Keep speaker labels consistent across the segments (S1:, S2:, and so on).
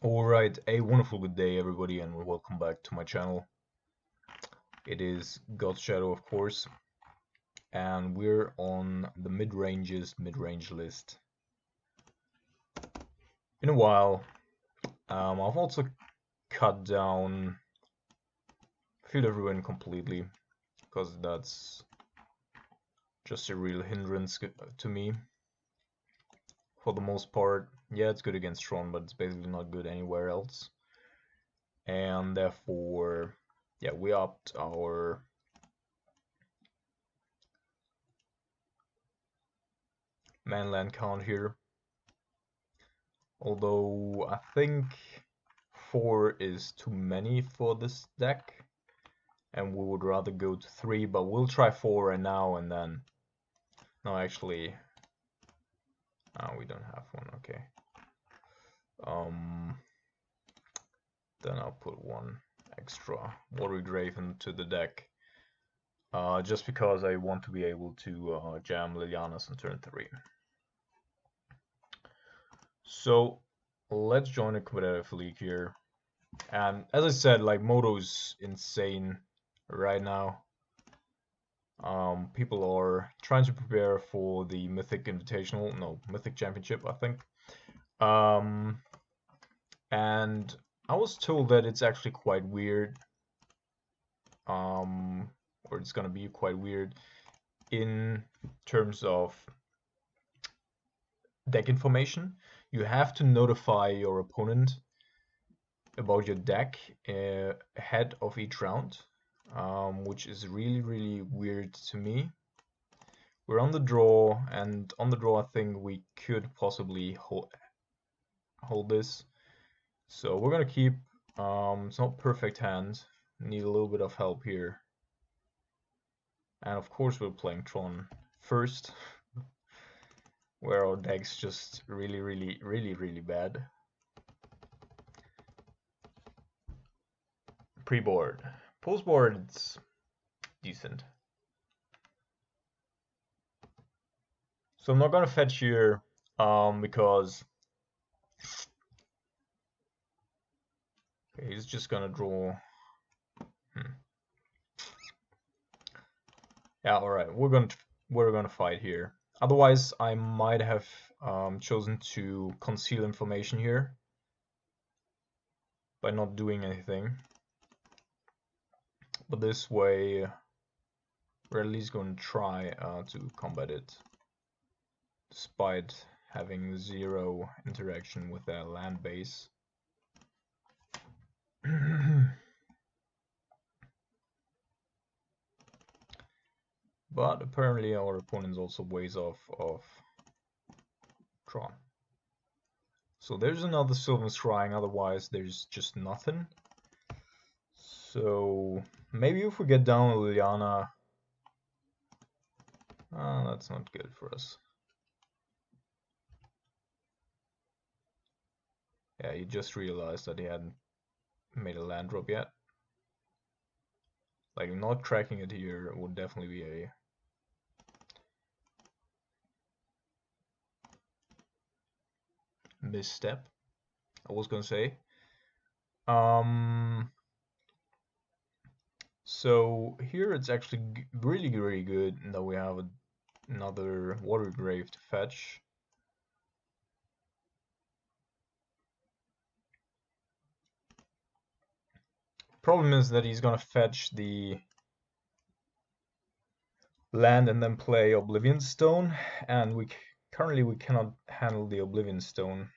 S1: Alright, a wonderful good day everybody and welcome back to my channel. It is God's Shadow of course, and we're on the mid-range list. In a while, I've also cut down Field of Ruin completely, because that's just a real hindrance to me. For the most part, yeah, it's good against Tron, but it's basically not good anywhere else. And therefore, yeah, we upped our manland count here. Although I think 4 is too many for this deck, and we would rather go to 3, but we'll try 4 right now and then... No, actually... we don't have one, okay. Then I'll put one extra Watery Grave into the deck. Just because I want to be able to jam Lilianas on turn 3. So, let's join a competitive league here. And as I said, like, Moto's insane right now. People are trying to prepare for the Mythic Invitational, no, Mythic Championship, I think. And I was told that it's actually quite weird, or it's gonna be quite weird in terms of deck information. You have to notify your opponent about your deck ahead of each round, which is really weird to me. We're on the draw, and on the draw I think we could possibly hold this. So we're gonna keep, it's not perfect hand, need a little bit of help here. And of course we're playing Tron first, where our deck's just really bad. Pre-board. Post-board, it's decent. So I'm not gonna fetch here, because okay, he's just gonna draw. Yeah, all right, we're gonna fight here. Otherwise, I might have chosen to conceal information here by not doing anything. But this way, we're at least going to try to combat it, despite having 0 interaction with their land base. But apparently our opponent's also ways off of Tron. So there's another Sylvan Scrying, otherwise there's just nothing. So maybe if we get down Liliana, that's not good for us. Yeah, he just realized that he hadn't made a land drop yet. Like, not cracking it here would definitely be a misstep, I was gonna say. So here it's actually really good that we have another Water Grave to fetch. Problem is that he's gonna fetch the land and then play Oblivion Stone, and currently we cannot handle the Oblivion Stone.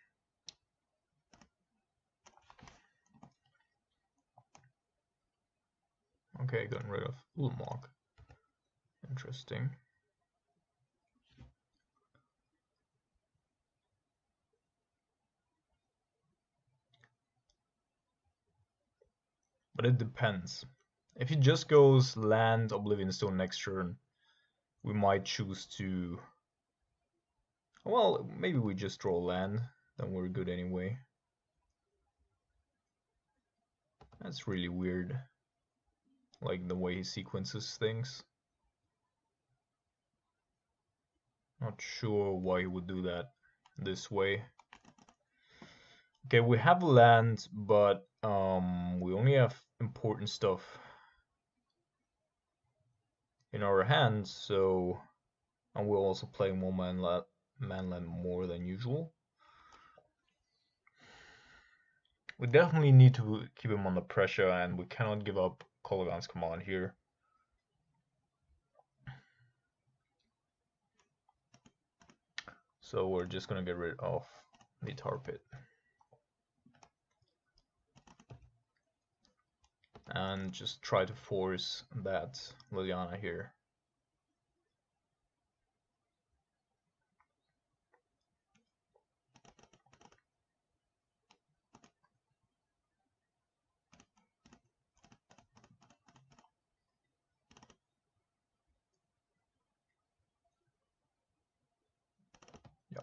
S1: Okay, getting rid of Ulmog. Interesting. But it depends. If he just goes land Oblivion Stone next turn, we might choose to... Well, maybe we just draw land, then we're good anyway. That's really weird, like the way he sequences things. Not sure why he would do that this way. Okay, we have land, but we only have important stuff in our hands, so and we're also playing more manland more than usual. We definitely need to keep him under pressure, and we cannot give up Kolaghan's command here. So we're just gonna get rid of the tar pit. And just try to force that Liliana here. Yeah,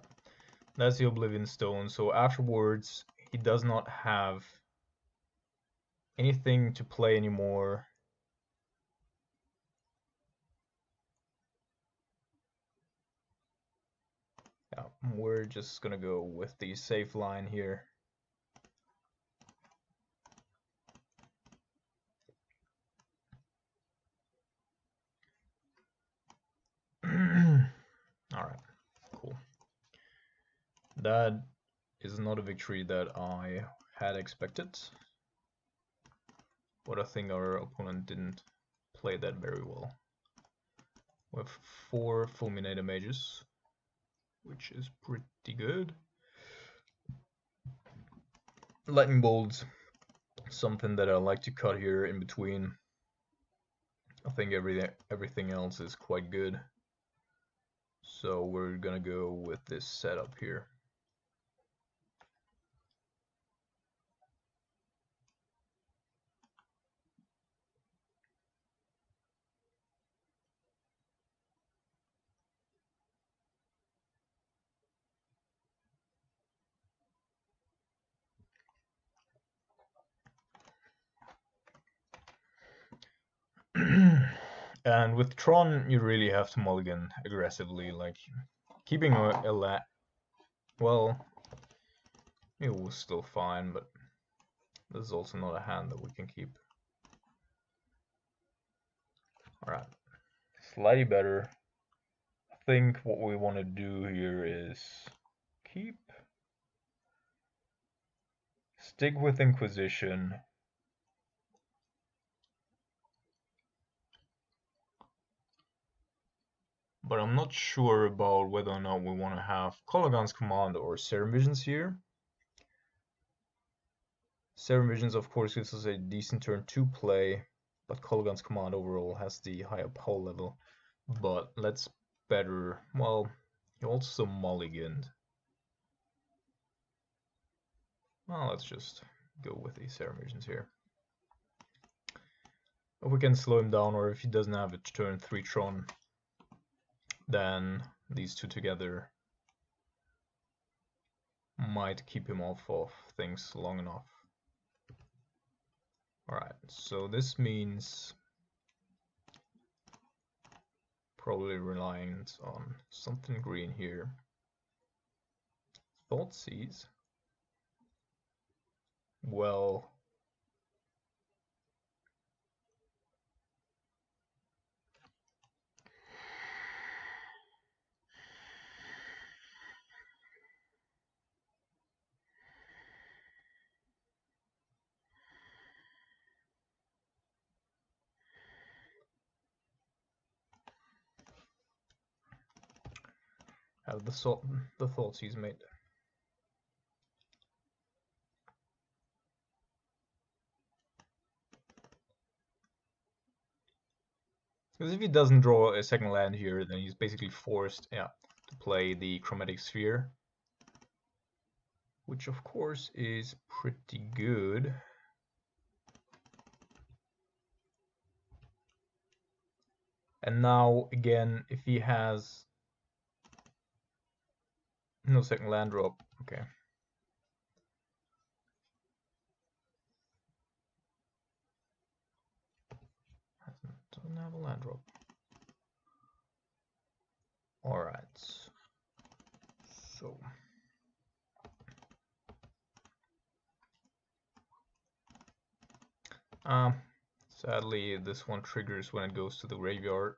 S1: that's the Oblivion Stone. So afterwards, he does not have anything to play anymore. Yeah, we're just gonna go with the safe line here. Alright, cool. That is not a victory that I had expected, but I think our opponent didn't play that very well. We have 4 Fulminator Mages, which is pretty good. Lightning Bolts, something that I like to cut here in between. I think everything else is quite good. So we're gonna go with this setup here. And with Tron, you really have to mulligan aggressively, like keeping a well, it was still fine, but this is also not a hand that we can keep. Alright, slightly better. I think what we want to do here is stick with Inquisition. But I'm not sure about whether or not we want to have Kolaghan's Command or Serum Visions here. Serum Visions, of course, gives us a decent turn to play, but Kolaghan's Command overall has the higher power level. But let's better, well, he also mulliganed. Well, let's just go with the Serum Visions here. If we can slow him down, or if he doesn't have a turn 3 Tron, then these two together might keep him off of things long enough. Alright, so this means probably reliant on something green here. Thoughtseize. Well, have the Thoughtseize made. Because if he doesn't draw a second land here, then he's basically forced, to play the Chromatic Sphere, which of course is pretty good. And now again, if he has no second land drop, okay. Doesn't have a land drop. Alright. So Sadly, this one triggers when it goes to the graveyard.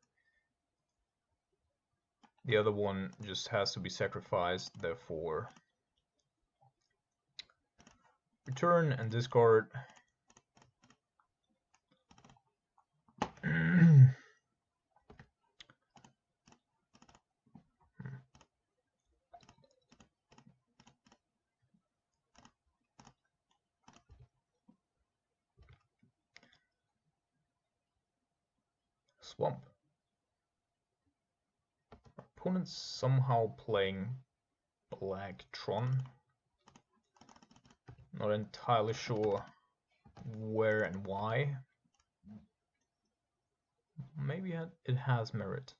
S1: The other one just has to be sacrificed, therefore return and discard. Swamp. Opponent's somehow playing Black Tron. Not entirely sure where and why. Maybe it has merit.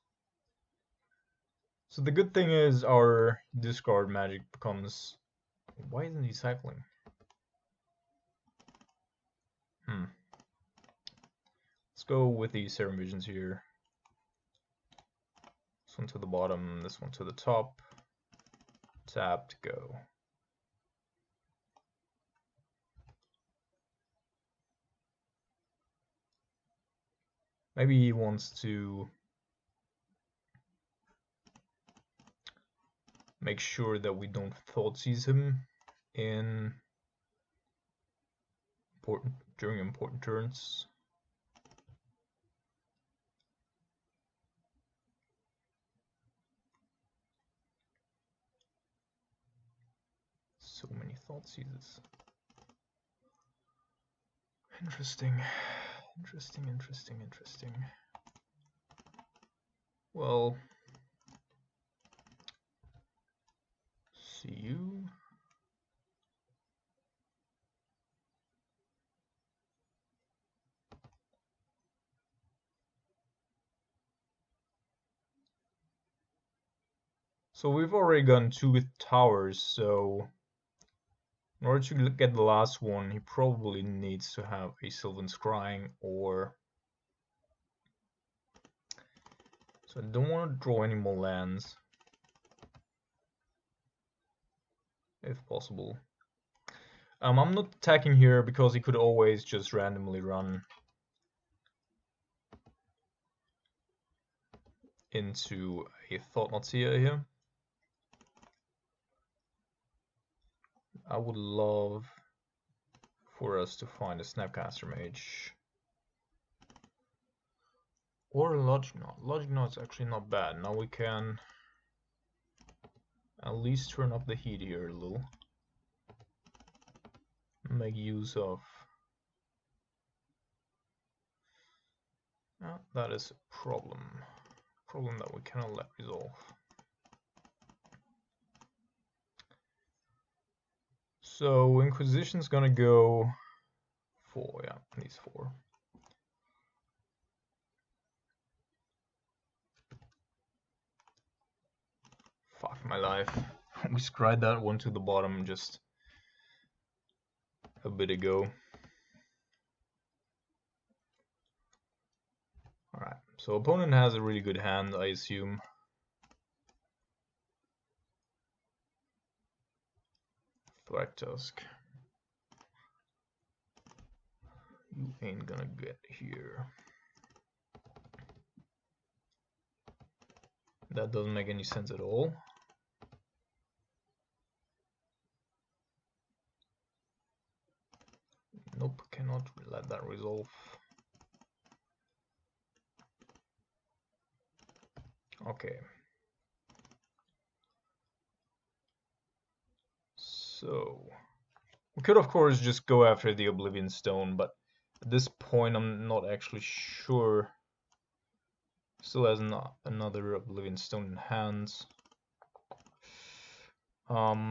S1: So the good thing is our discard magic becomes... Why isn't he cycling? Let's go with the Serum Visions here. This one to the bottom, this one to the top. Tapped, go. Maybe he wants to make sure that we don't Thoughtseize him during important turns. So many Thoughtseizes. Interesting. Interesting. Well, see you. So we've already gotten 2 towers, so in order to get the last one, he probably needs to have a Sylvan Scrying or... So I don't want to draw any more lands, if possible. I'm not attacking here because he could always just randomly run into a Thought-Knot-Seer here. I would love for us to find a Snapcaster Mage. Or a Logic Knot. Logic Knot's actually not bad. Now we can at least turn up the heat here a little. Make use of... that is a problem. Problem that we cannot let resolve. So Inquisition's gonna go 4, yeah, these 4. Fuck my life. We scryed that one to the bottom just a bit ago. Alright, so opponent has a really good hand, I assume. Thragtusk. You ain't gonna get here. That doesn't make any sense at all. Nope, cannot let that resolve. Okay. So we could of course just go after the Oblivion Stone, but at this point I'm not actually sure. Still has another Oblivion Stone in hand.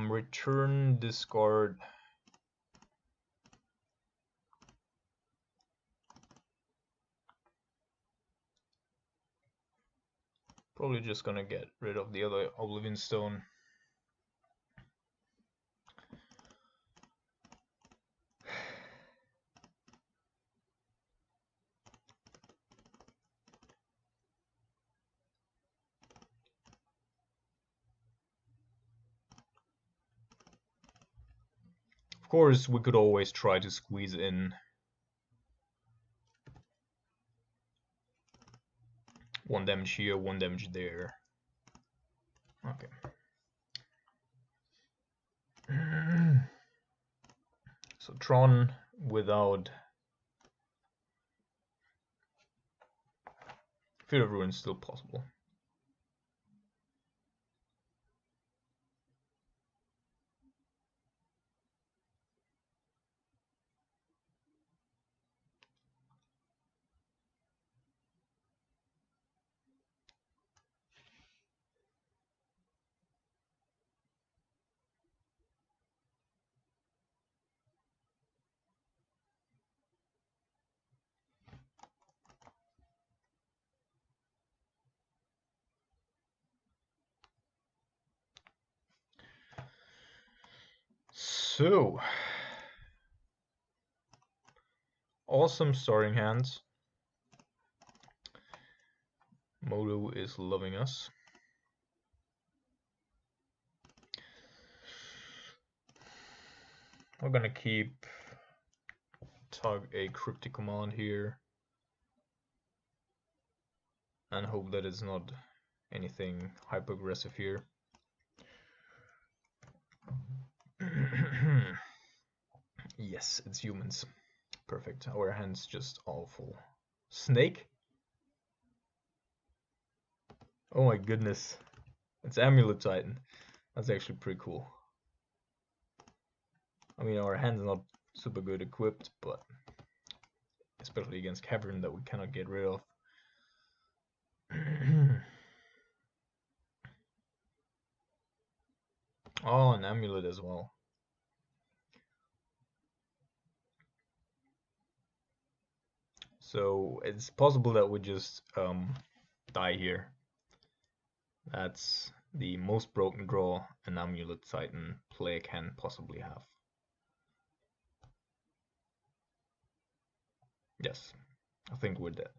S1: Return, discard. Probably just gonna get rid of the other Oblivion Stone. Of course, we could always try to squeeze in 1 damage here, 1 damage there. Okay. So Tron without Field of Ruin is still possible. So, awesome starting hands. Moto is loving us. We're gonna keep tug a cryptic command here and hope that it's not anything hyper aggressive here. Yes, it's humans. Perfect. Our hand's just awful. Snake? Oh my goodness. It's Amulet Titan. That's actually pretty cool. I mean, our hand's not super good equipped, but especially against Cavern that we cannot get rid of. Oh, an amulet as well. So it's possible that we just die here. That's the most broken draw an Amulet Titan player can possibly have. Yes, I think we're dead.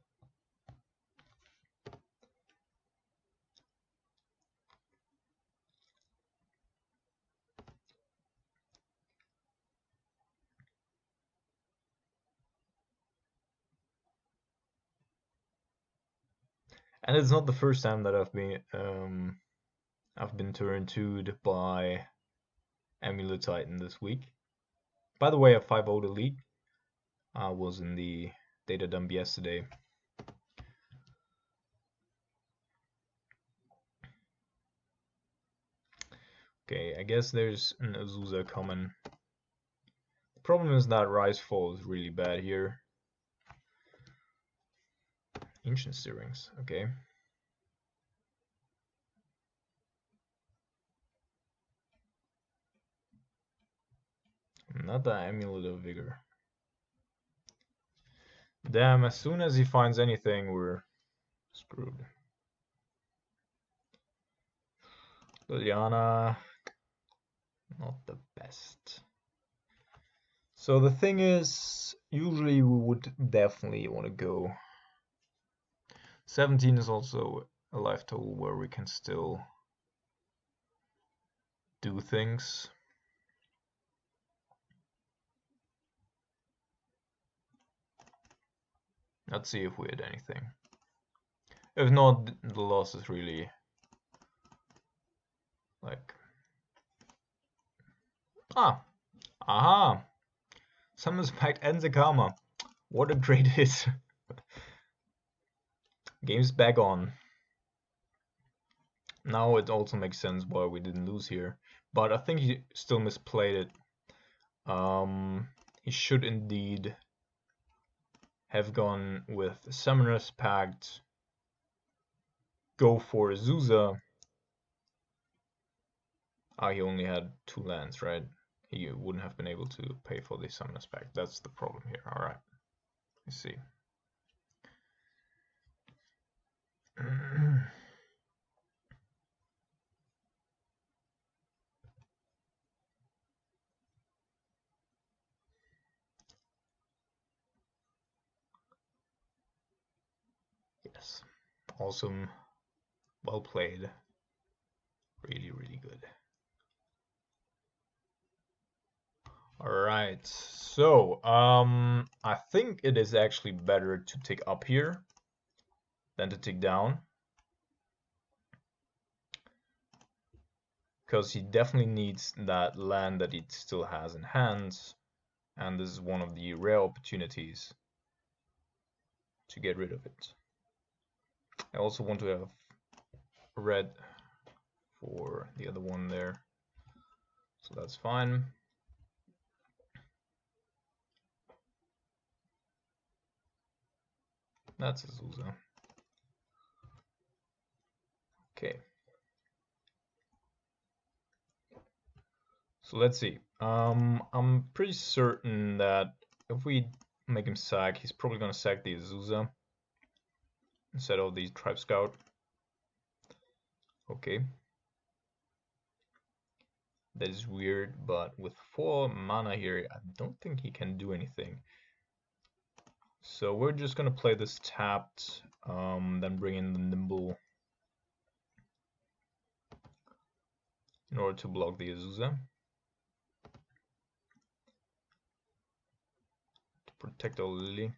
S1: And it's not the first time that I've been turned 2'd by Amulet Titan this week. By the way, a 5-0 elite. I was in the data dump yesterday. Okay, I guess there's an Azusa coming. The problem is that Rise Fall is really bad here. Ancient Stirrings, okay. Not the Amulet of Vigor. Damn, as soon as he finds anything, we're screwed. Liliana, not the best. So the thing is, usually we would definitely want to go. 17 is also a life total where we can still do things. Let's see if we hit anything. If not, the loss is really like... Aha! Summons Pact ends a karma. What a great hit. Game's back on. Now it also makes sense why we didn't lose here. But I think he still misplayed it. He should indeed have gone with Summoner's Pact, go for Azusa. He only had 2 lands, right? He wouldn't have been able to pay for the Summoner's Pact. That's the problem here. Alright. Let's see. Yes. Awesome. Well played. Really, really good. Alright, so I think it is actually better to take up here than to tick down, because he definitely needs that land that he still has in hand, and this is one of the rare opportunities to get rid of it. I also want to have red for the other one there, so that's fine. That's Azusa. Okay. So let's see. I'm pretty certain that if we make him sack, he's probably gonna sack the Azusa instead of the Tribe Scout. Okay. That is weird, but with 4 mana here, I don't think he can do anything. So we're just gonna play this tapped, then bring in the Nimble in order to block the Azusa. To protect our Lily.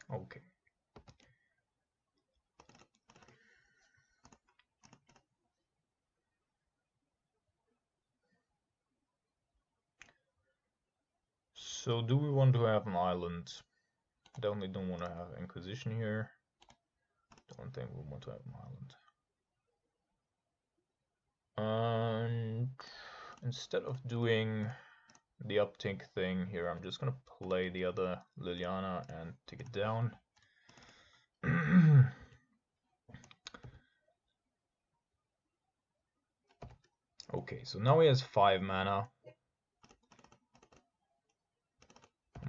S1: Okay. So do we want to have an island? Definitely don't want to have Inquisition here. Don't think we want to have an island. And instead of doing the uptake thing here, I'm just gonna play the other Liliana and take it down. Okay, so now he has 5 mana.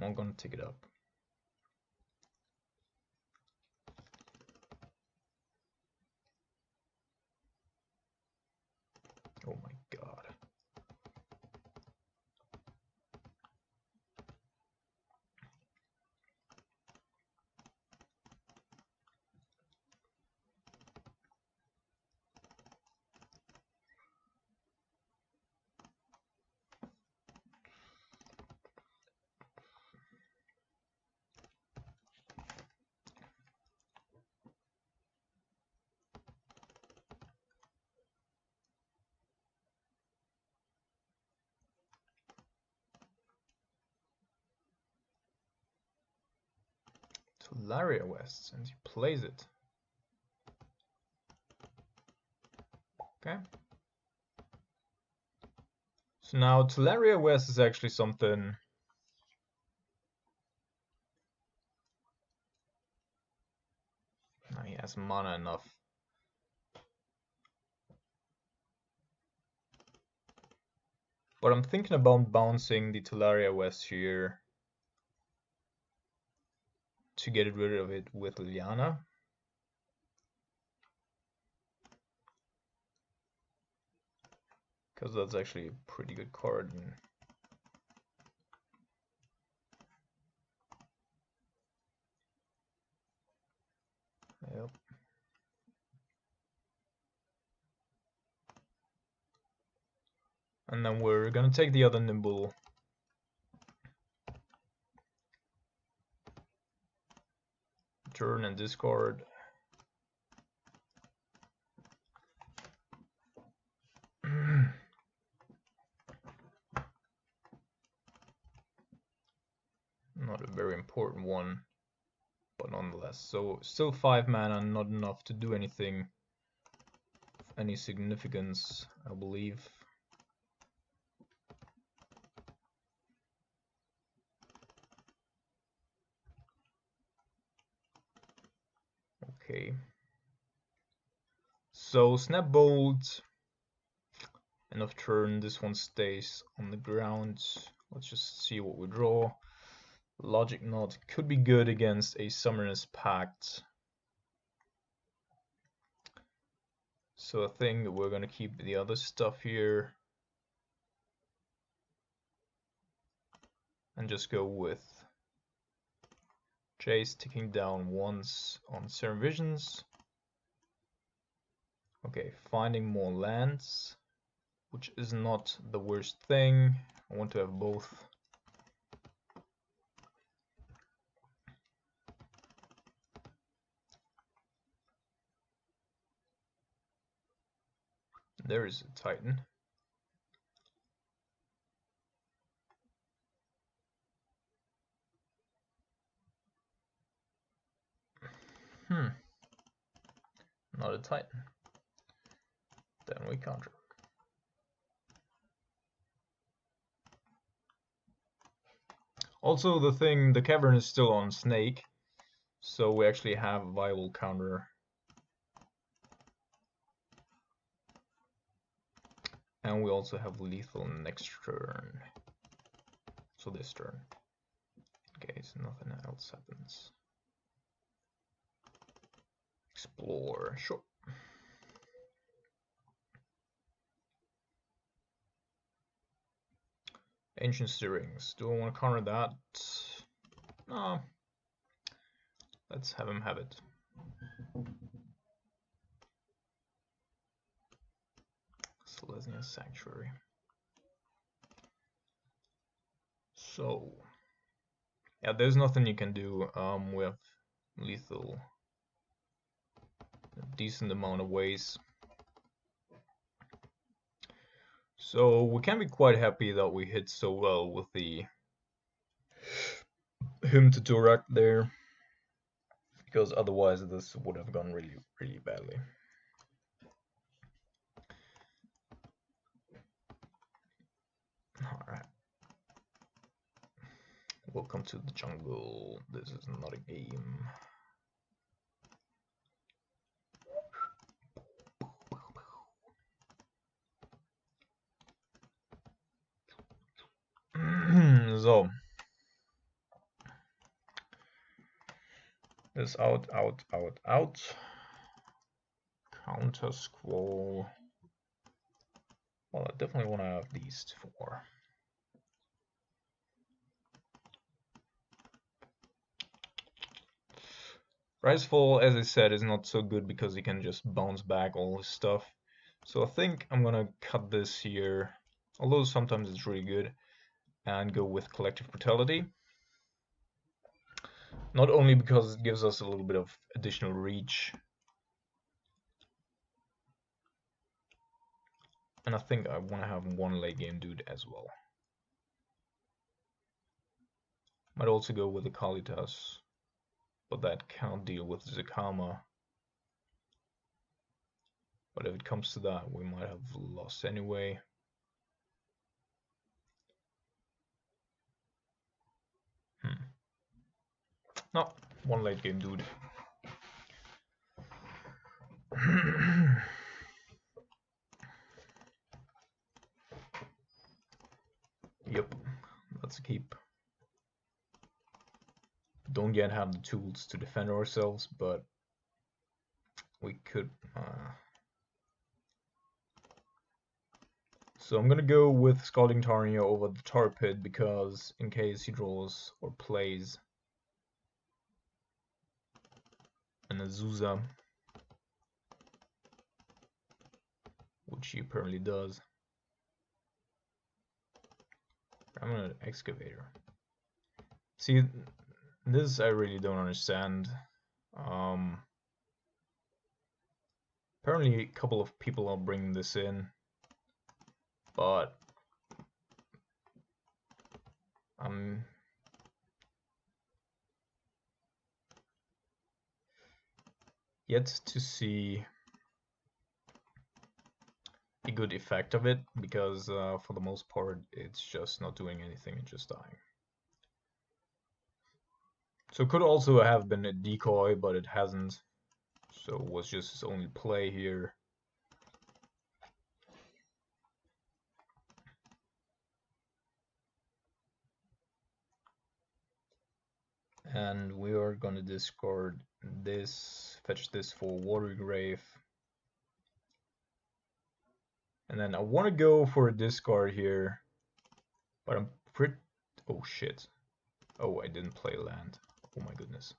S1: I'm not gonna take it up. Oh my god. Talaria West, and he plays it. Okay. So now Talaria West is actually something he has mana enough. But I'm thinking about bouncing the Talaria West here to get rid of it with Liliana. Because that's actually a pretty good card. Yep. And then we're gonna take the other Nimble. Turn and discard. Not a very important one, but nonetheless. So still 5 mana, not enough to do anything of any significance, I believe. Okay. So Snap Bolt. End of turn, this one stays on the ground. Let's just see what we draw. Logic Knot could be good against a Summoner's Pact. So I think we're gonna keep the other stuff here. And just go with Jace ticking down once on Serum Visions. Okay, finding more lands, which is not the worst thing. I want to have both. There is a Titan. Not a Titan. Then we counter. Also, the cavern is still on snake, so we actually have a viable counter. And we also have lethal next turn. So this turn. In case nothing else happens. Explore, sure. Ancient Stirrings. Do I want to counter that? No. Let's have him have it. Selesnya Sanctuary. So, yeah, there's nothing you can do. We have lethal a decent amount of ways. So we can be quite happy that we hit so well with the him to Turak there, because otherwise this would have gone really, really badly. Alright. Welcome to the jungle. This is not a game. So. This out. Counter scroll. Well, I definitely want to have these four. Risefall, as I said, is not so good because he can just bounce back all his stuff. So I think I'm gonna cut this here, although sometimes it's really good, and go with Collective Brutality. Not only because it gives us a little bit of additional reach, and I think I want to have one late game dude as well. Might also go with the Kalitas, but that can't deal with Zakama. But if it comes to that, we might have lost anyway. No, one late game dude. Yep, that's a keep. Don't yet have the tools to defend ourselves, but we could. So I'm gonna go with Scalding Tarnia over the Tar Pit because in case he draws or plays an Azusa, which he apparently does. I'm gonna Excavator. See, this I really don't understand. Apparently a couple of people are bringing this in, but I'm yet to see a good effect of it, because for the most part it's just not doing anything, it's just dying. So it could also have been a decoy, but it hasn't, so it was just his only play here. And we are gonna discard this, fetch this for Water Grave. And then I want to go for a discard here, but I'm pretty... Oh shit. Oh, I didn't play land. Oh my goodness.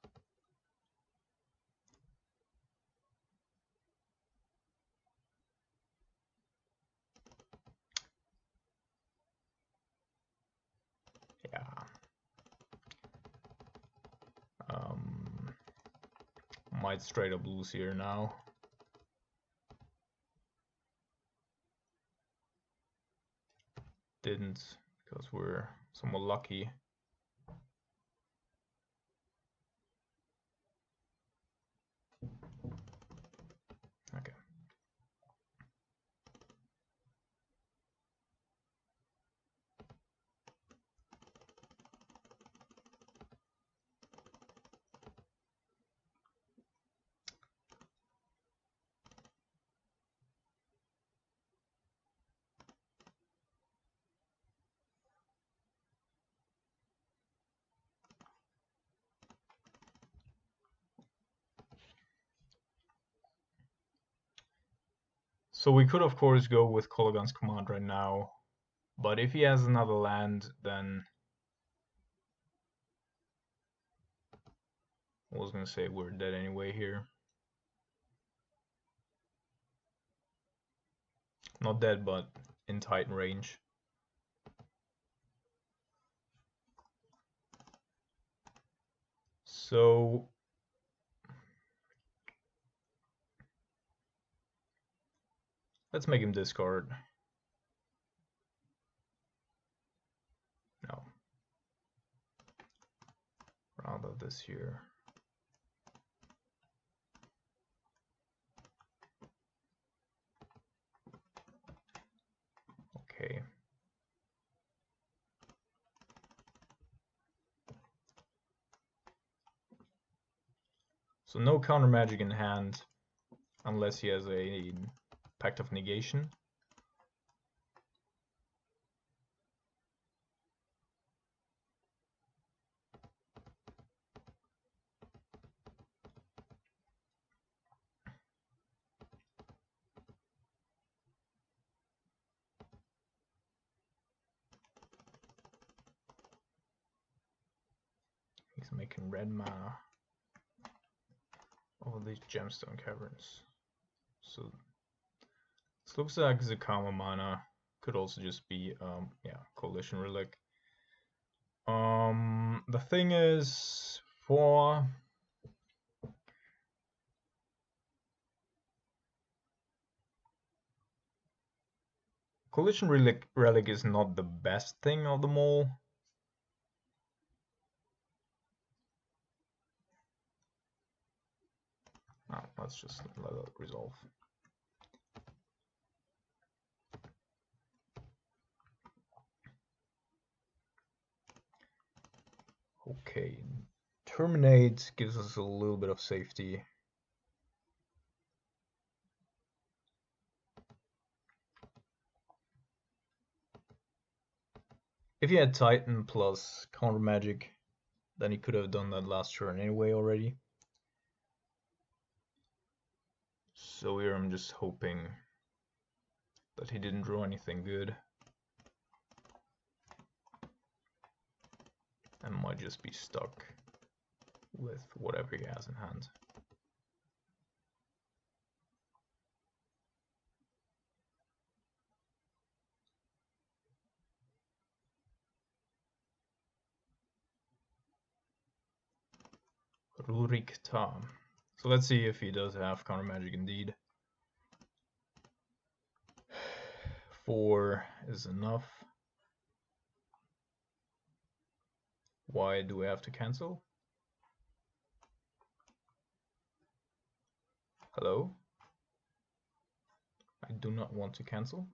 S1: might straight up lose here now. Didn't, because we're somewhat lucky. Okay. So we could of course go with Kolaghan's command right now, but if he has another land, then I was gonna say we're dead anyway here. Not dead, but in tight range. So let's make him discard. No. Rather this here. Okay. So no counter magic in hand unless he has a Pact of Negation. He's making red mana over these gemstone caverns. So this looks like Zakama mana. Could also just be yeah, Coalition Relic. The thing is, for Coalition Relic is not the best thing of them all. Let's just let it resolve. Okay, Terminate gives us a little bit of safety. If he had Titan plus counter magic, then he could have done that last turn anyway already. So here I'm just hoping that he didn't draw anything good. And might just be stuck with whatever he has in hand. Rurik Ta. So let's see if he does have counter magic indeed. 4 is enough. Why do we have to cancel? Hello? I do not want to cancel.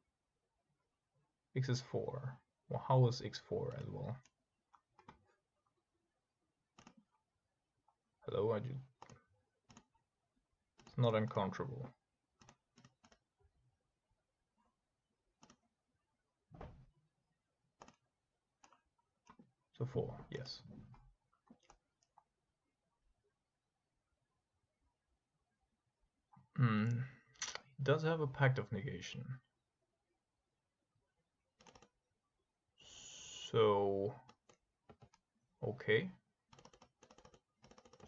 S1: X is 4. Well, how is X 4 as well? Hello, it's not uncontrollable. So 4, yes. He does have a Pact of Negation. So, okay.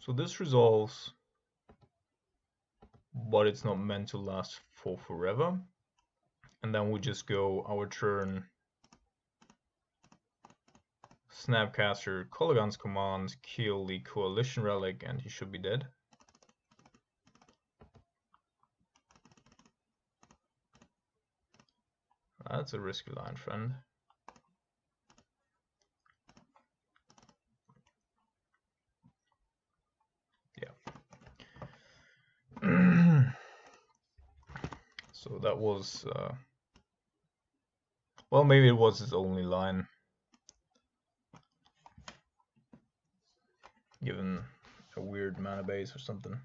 S1: So this resolves, but it's not meant to last for forever. And then we just go our turn, Snapcaster, Kolaghan's command, kill the Coalition Relic, and he should be dead. That's a risky line, friend. Yeah. So that was, well, maybe it was his only line, given a weird mana base or something.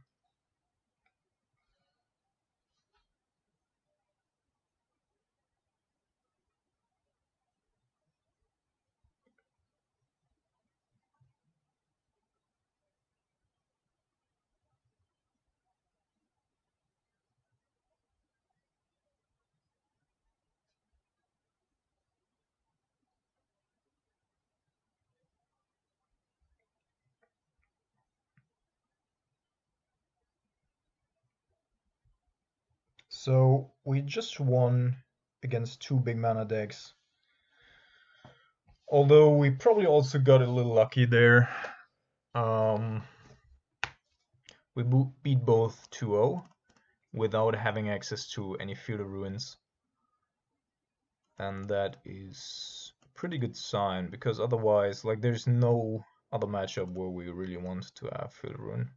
S1: So we just won against two big mana decks. Although we probably also got a little lucky there. We beat both 2-0 without having access to any Field of Ruins. And that is a pretty good sign, because otherwise, like, there's no other matchup where we really want to have Field of Ruin.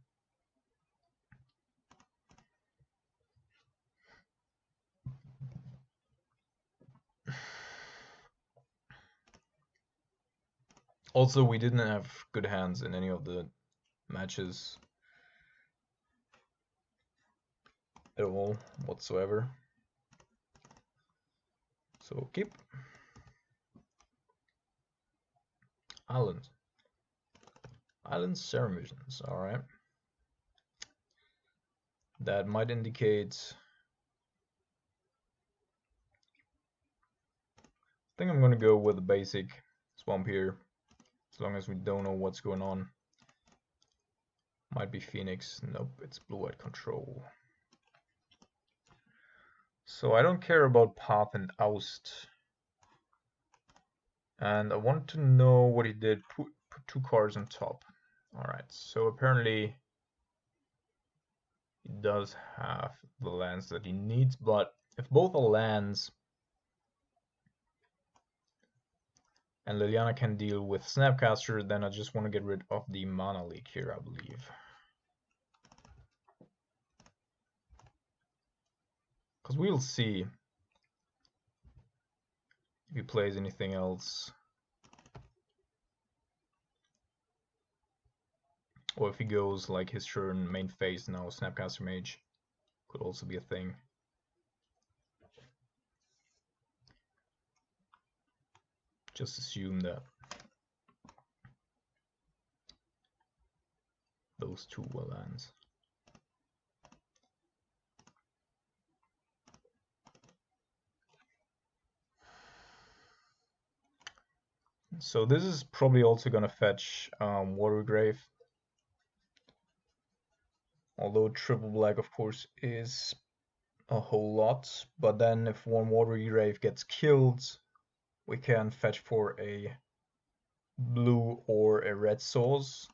S1: Also, we didn't have good hands in any of the matches at all whatsoever. So keep. Island. Island Ceremonies, alright. That might indicate... I think I'm gonna go with the basic swamp here, as long as we don't know what's going on. Might be Phoenix. Nope, it's blue-white control. So I don't care about Path and Oust. And I want to know what he did. Put two cards on top. Alright, so apparently he does have the lands that he needs, but if both are lands and Liliana can deal with Snapcaster, then I just want to get rid of the mana leak here, I believe. Because we'll see if he plays anything else. Or if he goes like his turn main phase now, Snapcaster Mage could also be a thing. Just assume that those two were lands. So this is probably also gonna fetch Watergrave. Although triple black, of course, is a whole lot. But then if one Watergrave gets killed, we can fetch for a blue or a red source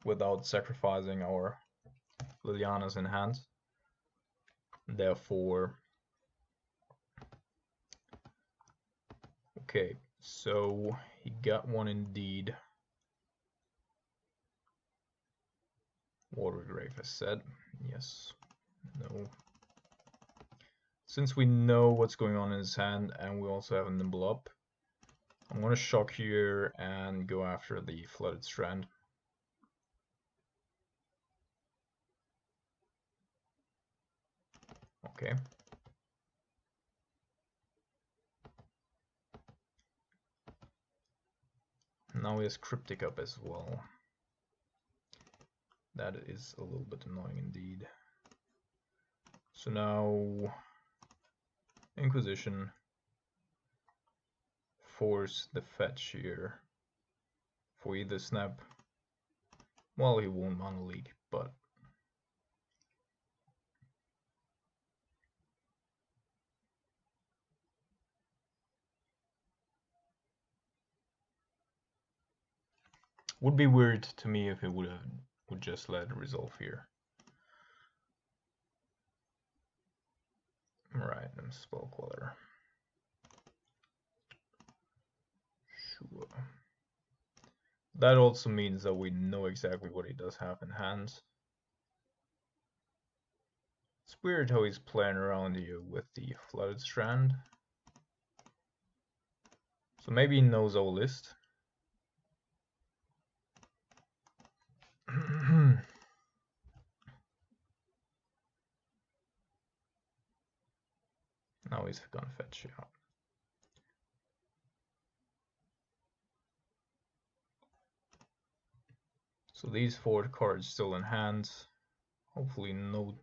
S1: without sacrificing our Lilianas in hand. Therefore, okay, so he got one indeed. Watergrave, I said. Yes. No. Since we know what's going on in his hand and we also have a Nimble up, I'm going to shock here and go after the Flooded Strand. Okay. Now he has Cryptic up as well. That is a little bit annoying indeed. So now Inquisition, force the fetch here for either snap. Well, he won't mana leak, but would be weird to me if it would just let it resolve here. Right, and Spell Queller. Sure. That also means that we know exactly what he does have in hand. It's weird how he's playing around here with the flooded strand. So maybe he knows our list. Now he's gonna fetch, yeah. So these 4 cards still in hand. Hopefully no...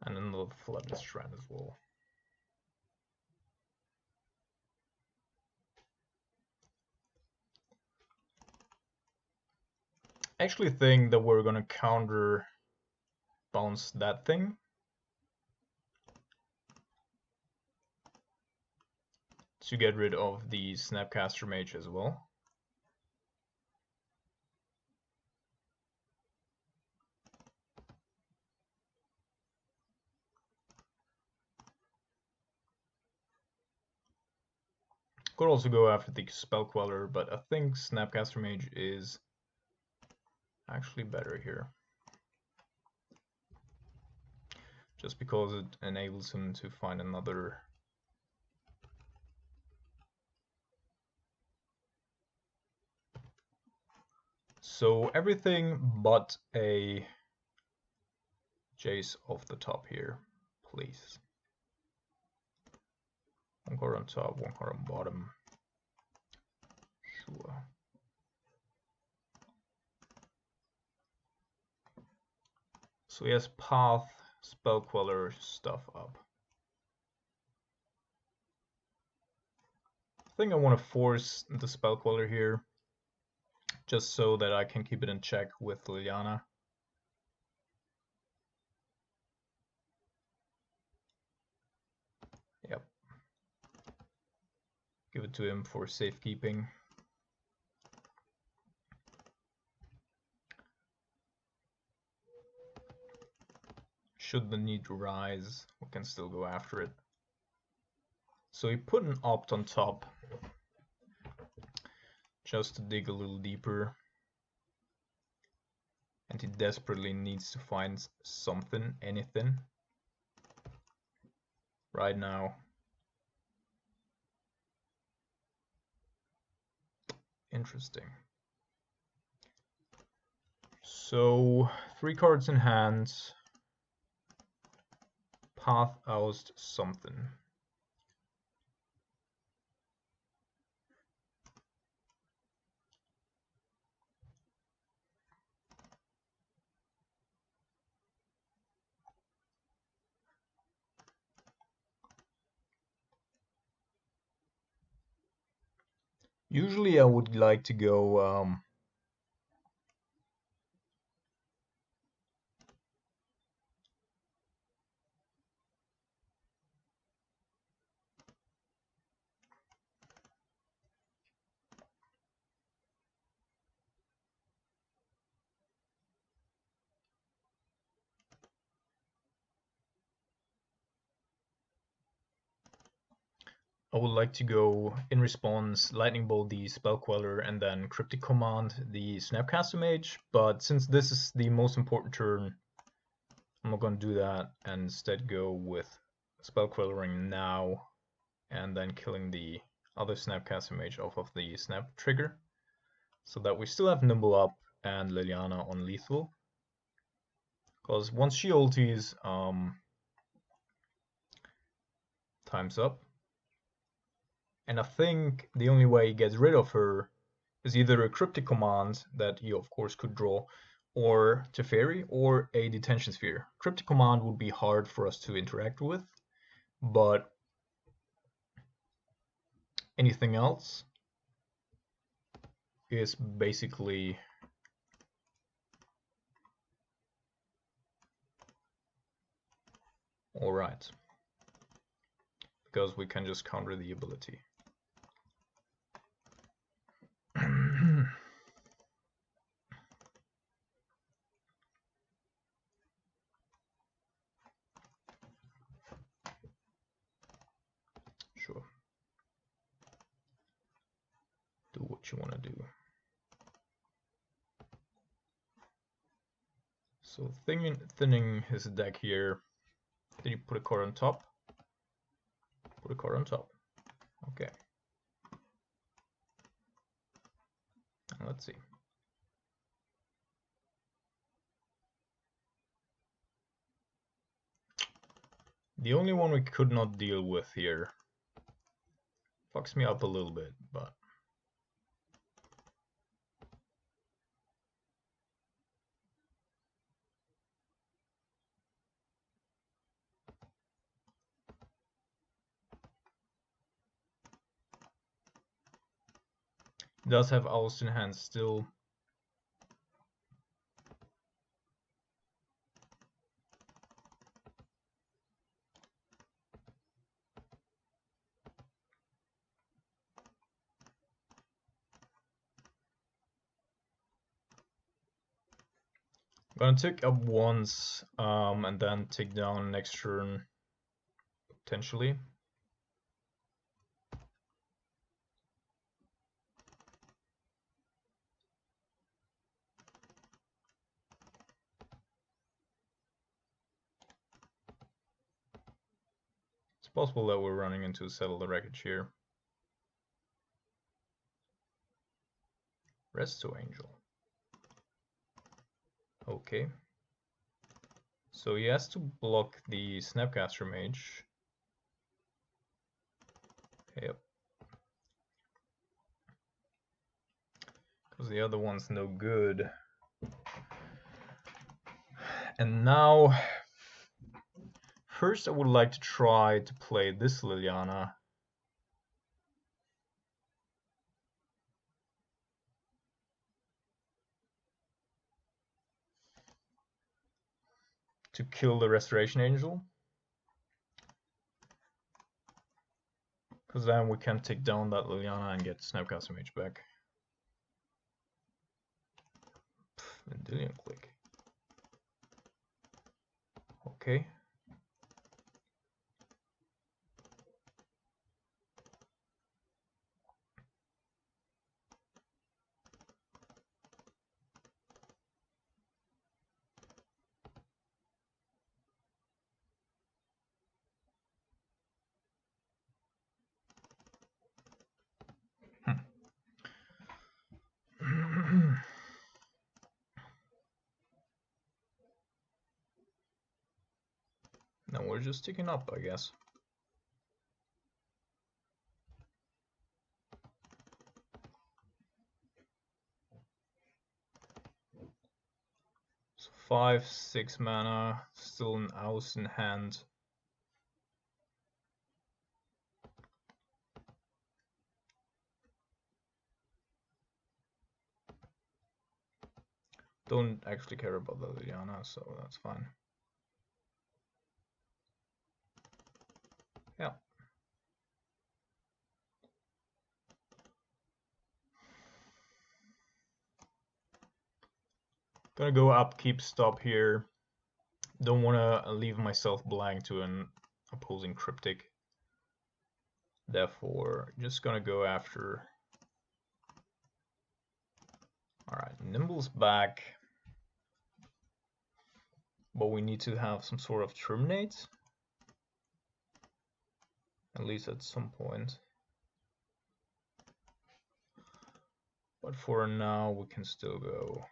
S1: And another flooded strand as well. I actually think that we're gonna counter bounce that thing. To get rid of the Snapcaster Mage as well. Could also go after the Spell Queller, but I think Snapcaster Mage is actually better here. Just because it enables him to find another. So everything but a Jace off the top here, please. 1 card on top, 1 card on bottom. Sure. So he has Path, Spell Queller stuff up. I think I want to force the Spell Queller here, just so that I can keep it in check with Liliana. Yep. Give it to him for safekeeping. Should the need rise, we can still go after it. So he put an opt on top, just to dig a little deeper. And he desperately needs to find something, anything, right now. Interesting. So 3 cards in hand. Path oust something. Usually I would like to go I would like to go in response Lightning Bolt the Spell Queller and then Cryptic Command the Snapcaster Mage, but since this is the most important turn, I'm not going to do that and instead go with Spell Quellering now and then killing the other Snapcaster Mage off of the Snap trigger, so that we still have Nimble up and Liliana on lethal. Because once she ulties, time's up. And I think the only way he gets rid of her is either a Cryptic Command that he of course could draw, or Teferi, or a Detention Sphere. Cryptic Command would be hard for us to interact with, but anything else is basically alright, because we can just counter the ability. Sure. Do what you want to do. So thinning his deck here. Did you put a card on top? Put a card on top. Okay. Let's see. The only one we could not deal with here fucks me up a little bit, but does have owls in hand still. I'm gonna tick up once and then tick down next turn potentially. It's possible that we're running into Settle the Wreckage here. Resto Angel. Okay. So he has to block the Snapcaster Mage. Yep. Because the other one's no good. And now, first I would like to try to play this Liliana. To kill the Restoration Angel. Because then we can take down that Liliana and get Snapcaster Mage back. Vendilion Click. Okay. Now we're just ticking up, I guess. So 5, 6 mana, still an Ouse in hand. Don't actually care about the Liliana, so that's fine. Yeah. Gonna go upkeep stop here. Don't wanna leave myself blank to an opposing cryptic. Therefore, just gonna go after. Alright, Nimble's back. But we need to have some sort of terminate. At least at some point. But for now, we can still go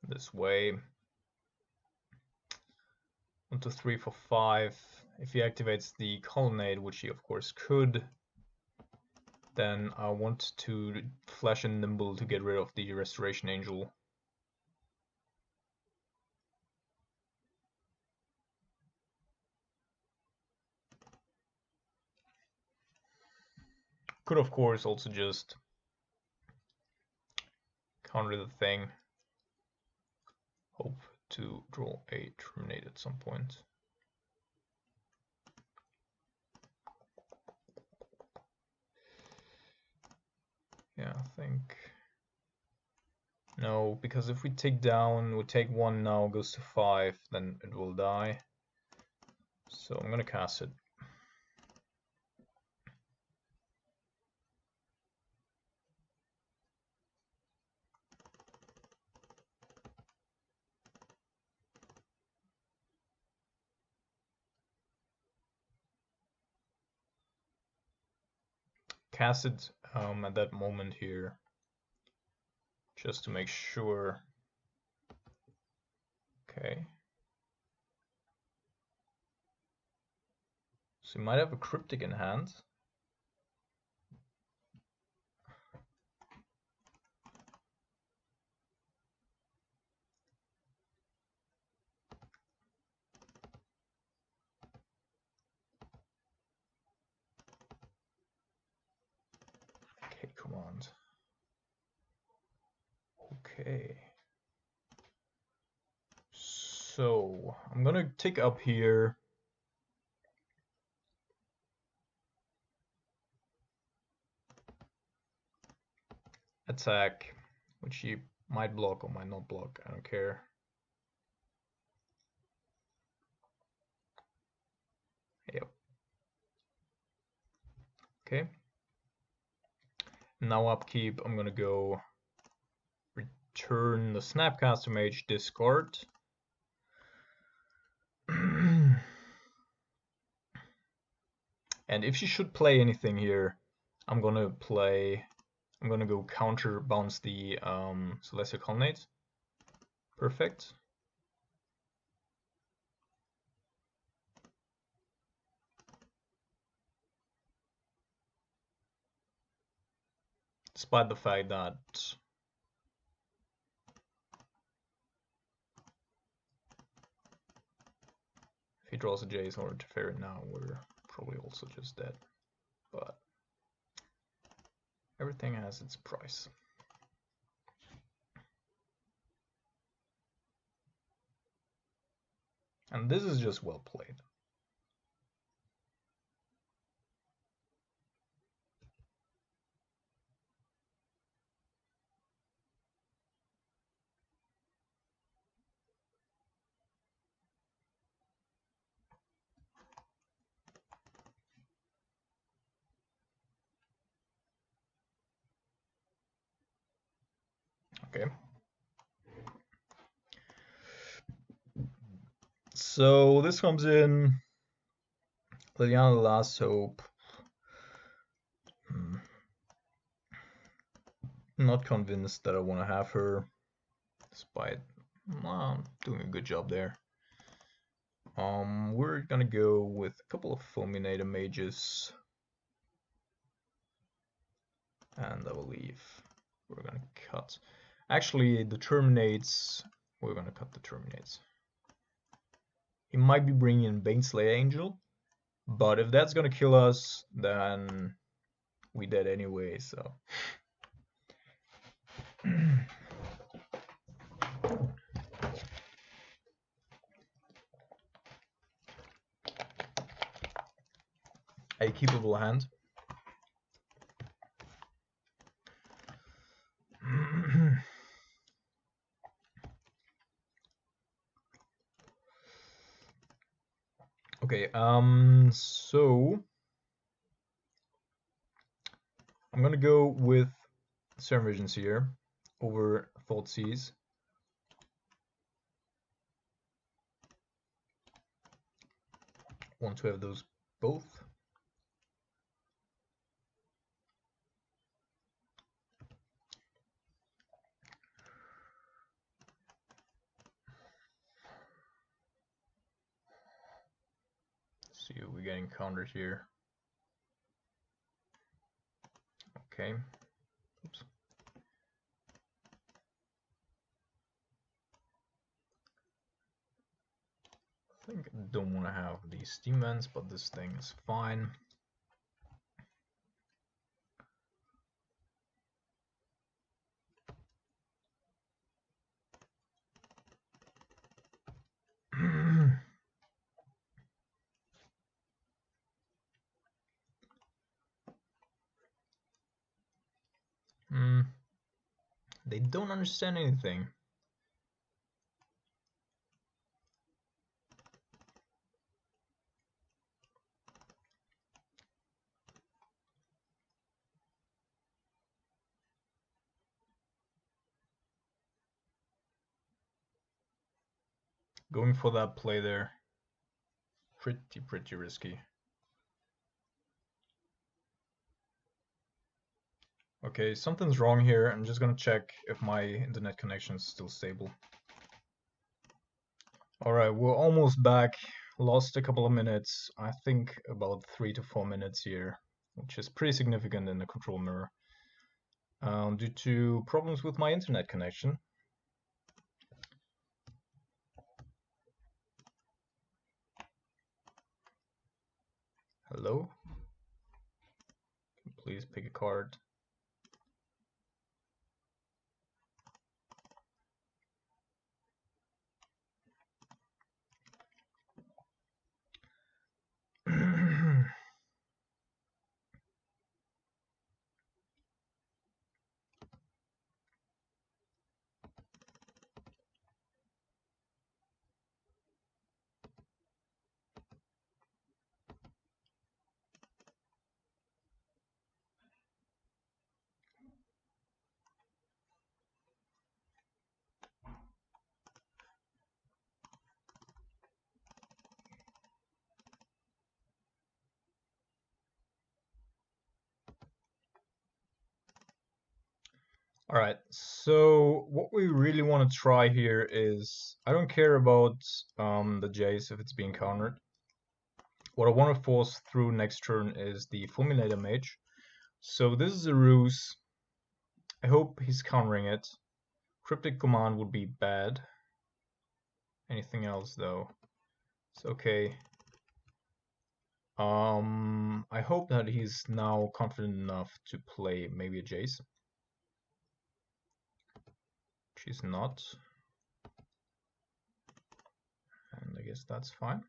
S1: this way. 1, 2, 3, 4, 5. If he activates the colonnade, which he of course could, then I want to flash and Nimble to get rid of the Restoration Angel. Could of course also just counter the thing. Hope to draw a terminate at some point. Yeah, I think no, because if we take down, we take 1 now, goes to 5, then it will die. So I'm gonna cast it. Cast it at that moment here, just to make sure. Okay. So you might have a cryptic in hand. Okay, command. Okay. So I'm gonna tick up here. Attack, which he might block or might not block. I don't care. Yep. Okay. Now upkeep, I'm gonna go return the Snapcaster Mage, discard. And if she should play anything here, I'm gonna go counter bounce the Celestial Colonnade. Perfect. Despite the fact that if he draws a Jace or a Teferi now, we're probably also just dead. But everything has its price. And this is just well played. Okay. So this comes in Liliana, the Last Hope. Not convinced that I want to have her, despite doing a good job there. We're gonna go with a couple of Fulminator Mages, and I believe we're gonna cut. Actually, the Terminates. We're gonna cut the Terminates. He might be bringing in Baneslayer Angel, but if that's gonna kill us, then we dead anyway. So. A keepable hand. Okay, so I'm gonna go with Serum Visions here over Thoughtseize. Want to have those both. Let's see what we're getting countered here. Okay. Oops. I think I don't want to have these steam vents, but this thing is fine. They don't understand anything. Going for that play there. Pretty risky. Okay, something's wrong here. I'm just gonna check if my internet connection is still stable. Alright, we're almost back. Lost a couple of minutes. I think about 3 to 4 minutes here, which is pretty significant in the control mirror. Due to problems with my internet connection. Hello? Please pick a card. Alright, so what we really want to try here is, I don't care about the Jace if it's being countered. What I want to force through next turn is the Fulminator Mage. So this is a ruse. I hope he's countering it. Cryptic Command would be bad. Anything else though? It's okay. I hope that he's now confident enough to play maybe a Jace. She's not. And I guess that's fine.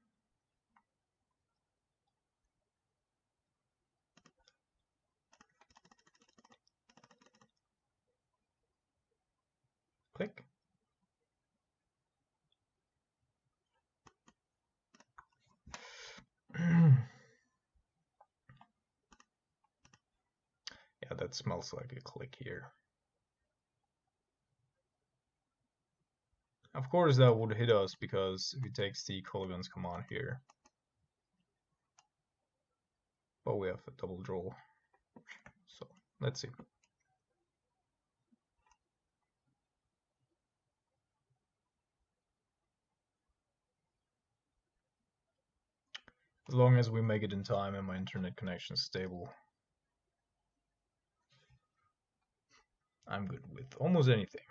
S1: Click. Yeah, that smells like a click here. Of course that would hit us because if he takes the Colligan's command here. But we have a double draw. So let's see. As long as we make it in time and my internet connection is stable, I'm good with almost anything.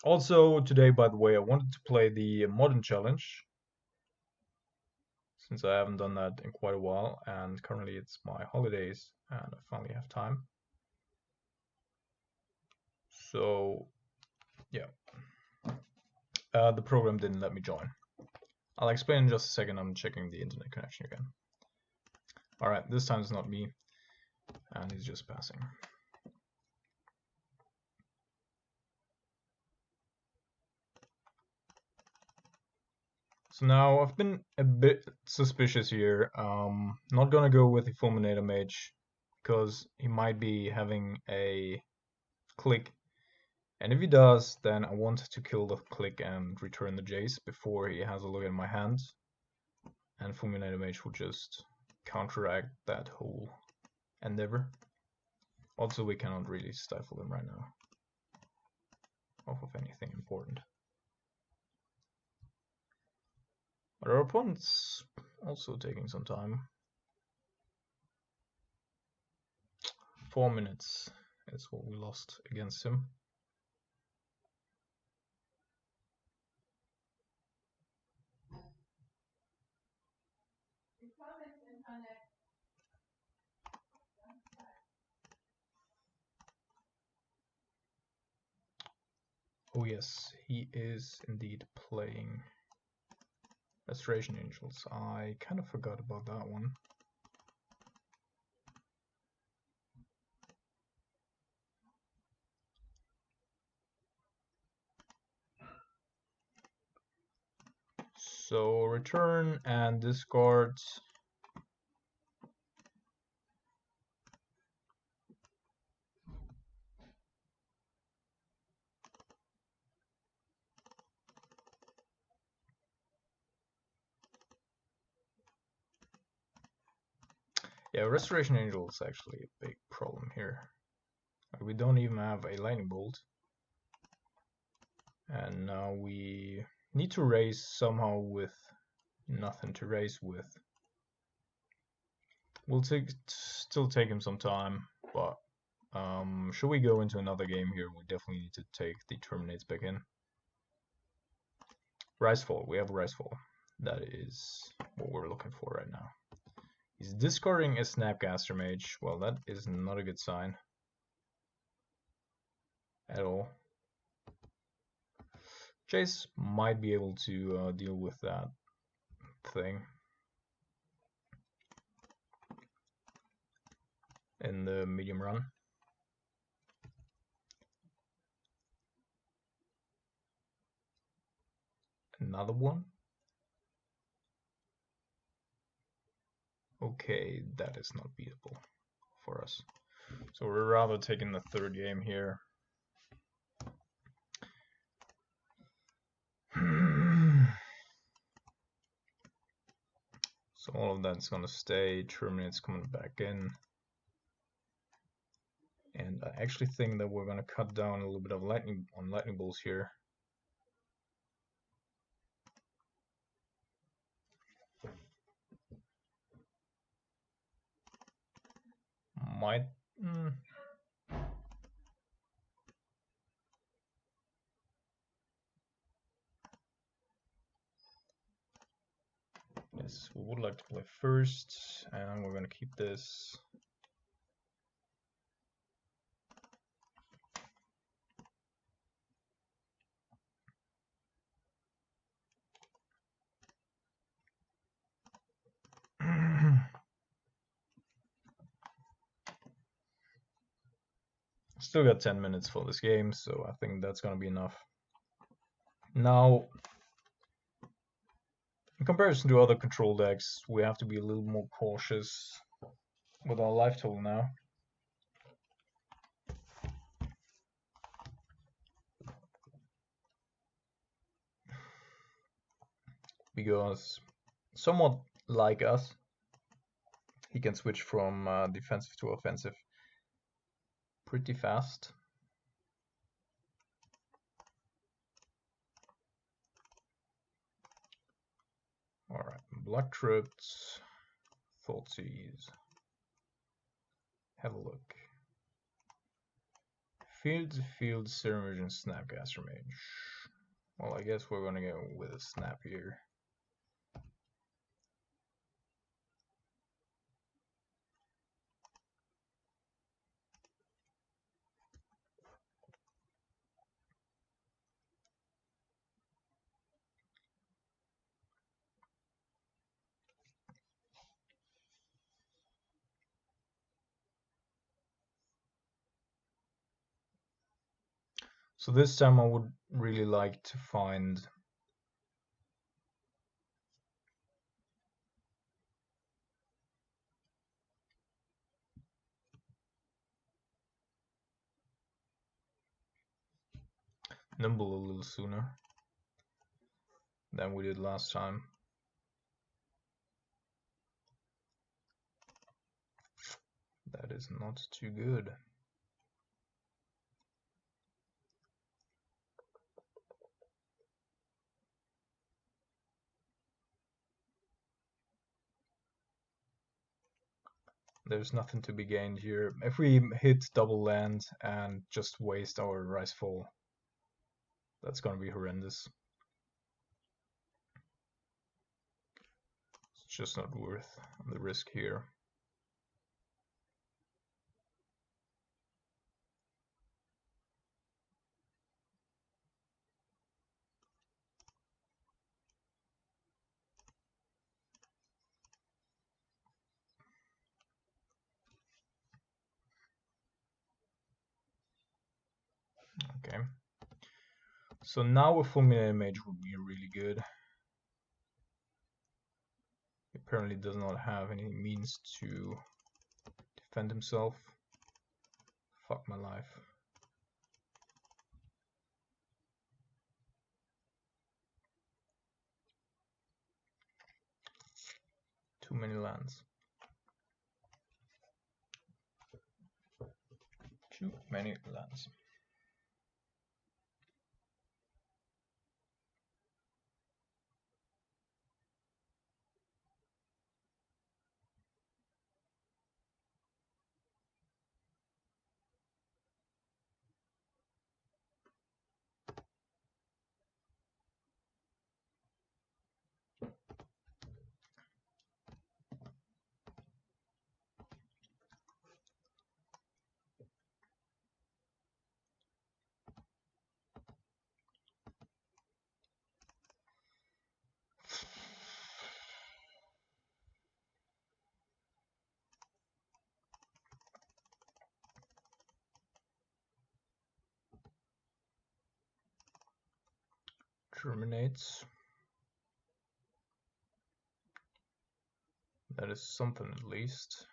S1: Also today, by the way, I wanted to play the Modern Challenge, since I haven't done that in quite a while, and currently it's my holidays and I finally have time. So yeah, the program didn't let me join. I'll explain in just a second. I'm checking the internet connection again. Alright, this time it's not me, and he's just passing. So now I've been a bit suspicious here. Not gonna go with the Fulminator Mage because he might be having a click, and if he does, then I want to kill the click and return the Jace before he has a look at my hand, and Fulminator Mage will just counteract that whole endeavor. Also, we cannot really stifle him right now off of anything important. But our opponent's also taking some time. 4 minutes is what we lost against him. Oh yes, he is indeed playing Restoration Angels. I kind of forgot about that one. So return and discard. Yeah, Restoration Angel is actually a big problem here. Like, we don't even have a Lightning Bolt. And now we need to raise somehow with nothing to raise with. We'll still take him some time, but should we go into another game here, we definitely need to take the Terminates back in. Risefall, we have Risefall. That is what we're looking for right now. He's discarding a Snapcaster Mage. Well, that is not a good sign at all. Jace might be able to deal with that thing in the medium run. Another one. Okay, that is not beatable for us. So we're rather taking the third game here. So all of that's gonna stay. Terminate's coming back in. And I actually think that we're gonna cut down a little bit of lightning bolts here. Might yes, we would like to play first, and we're gonna keep this. Still got 10 minutes for this game, so I think that's gonna be enough. Now, in comparison to other control decks, we have to be a little more cautious with our life total now. Because somewhat like us, he can switch from defensive to offensive pretty fast. Alright, Blood Crypt, Thoughtseize. Have a look. Field to field, Serum Snapcaster Mage. Well, I guess we're gonna go with a snap here. So this time I would really like to find Nimble a little sooner than we did last time. That is not too good. There's nothing to be gained here. If we hit double land and just waste our Risefall, that's gonna be horrendous. It's just not worth the risk here. Okay. So now a Fulminated Mage would be really good. He apparently does not have any means to defend himself. Fuck my life. Too many lands. Too many lands. Terminates. That is something at least.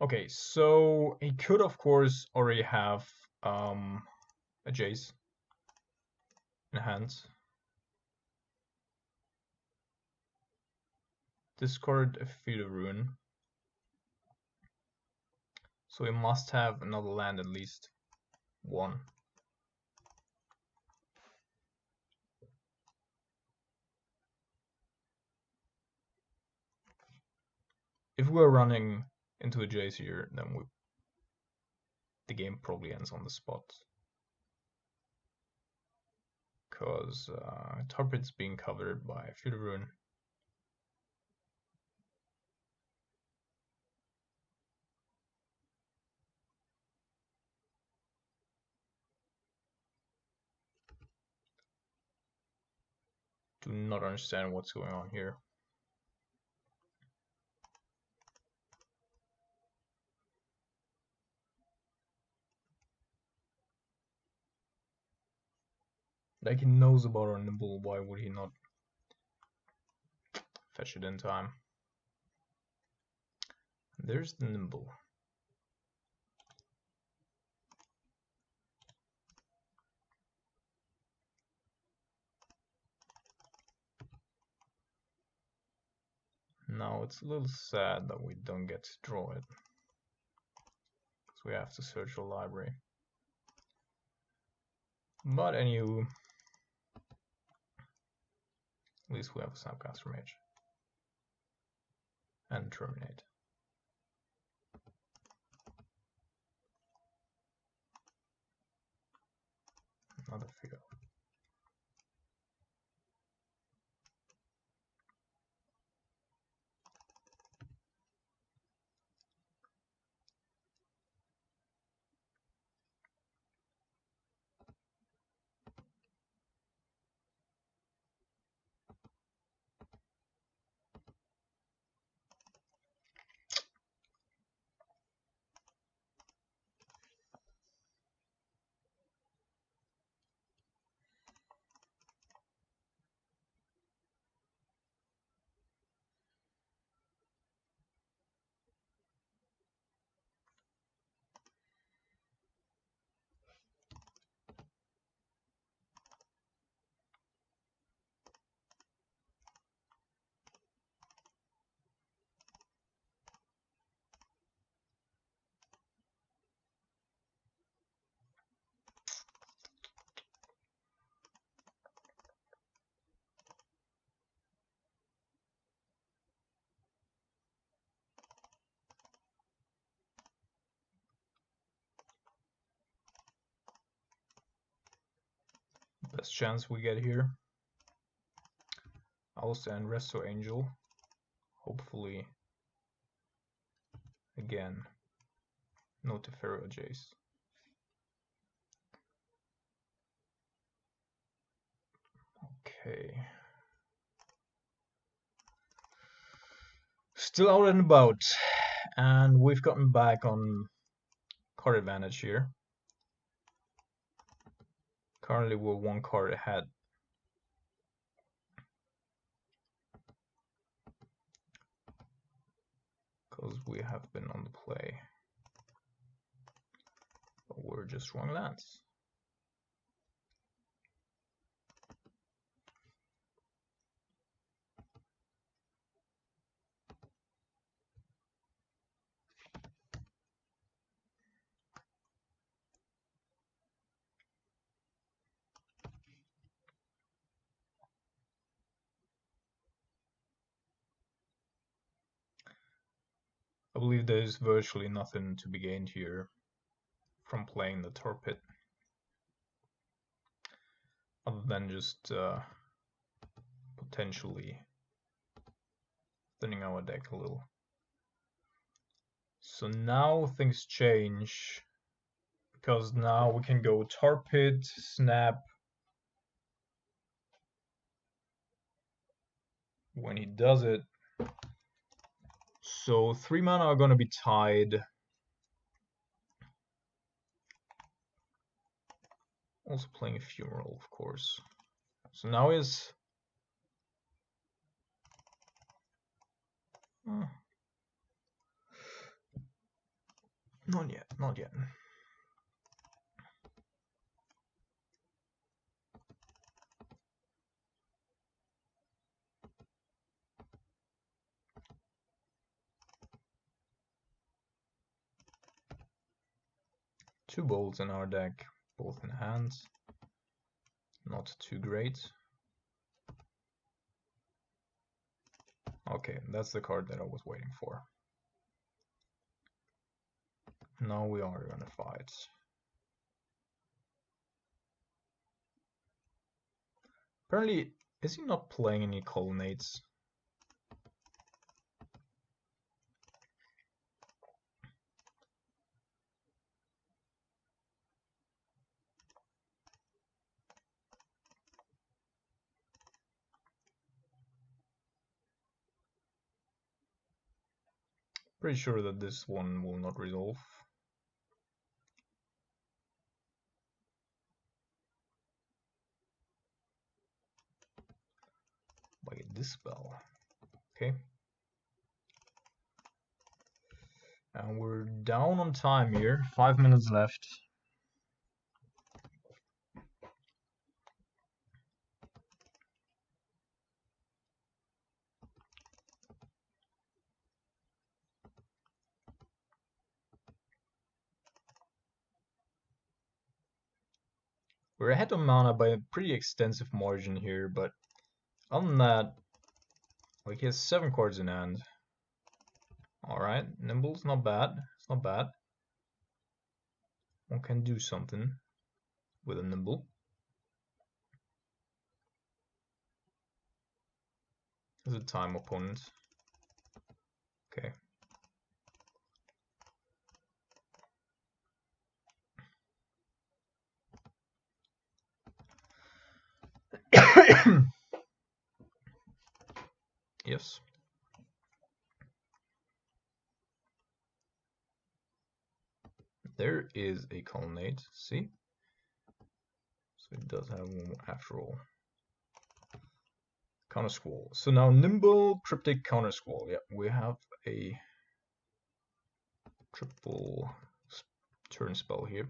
S1: Okay, so he could of course already have a Jace in hand. Discard a Field of Ruin. So he must have another land, at least one. If we're running into a Jace here, then the game probably ends on the spot. Because Tarpit's being covered by Field of Ruin. Do not understand what's going on here. Like, he knows about our Nimble, why would he not fetch it in time? There's the Nimble. Now it's a little sad that we don't get to draw it, because we have to search the library. But anywho, at least we have a Snapcaster Mage. And Terminate. Another field. Best chance we get here. I'll send Resto Angel. Hopefully, again, no Teferi Jace. Okay. Still out and about. and we've gotten back on card advantage here. Currently we're one card ahead. Because we have been on the play. But we're just wrong lands. I believe there's virtually nothing to be gained here from playing the tar pit, other than just potentially thinning our deck a little. So now things change, because now we can go tar pit, snap when he does it. So 3 mana are gonna be tied. Also playing Funeral, of course. So now is not yet, not yet. Two bolts in our deck, both in hands. Not too great. Okay, that's the card that I was waiting for. Now we are gonna fight. Apparently, is he not playing any colonnades? Pretty sure that this one will not resolve. By this spell. Okay. And we're down on time here. 5 minutes left. We're ahead on mana by a pretty extensive margin here, but other than that, like he has 7 cards in hand. Alright, Nimble's not bad. It's not bad. One can do something with a Nimble. As a time opponent. Okay. Yes. There is a colonnade, see? So it does have one after all. Counter Squall. So now Nimble, Cryptic, Counter Squall. Yeah, we have a triple turn spell here.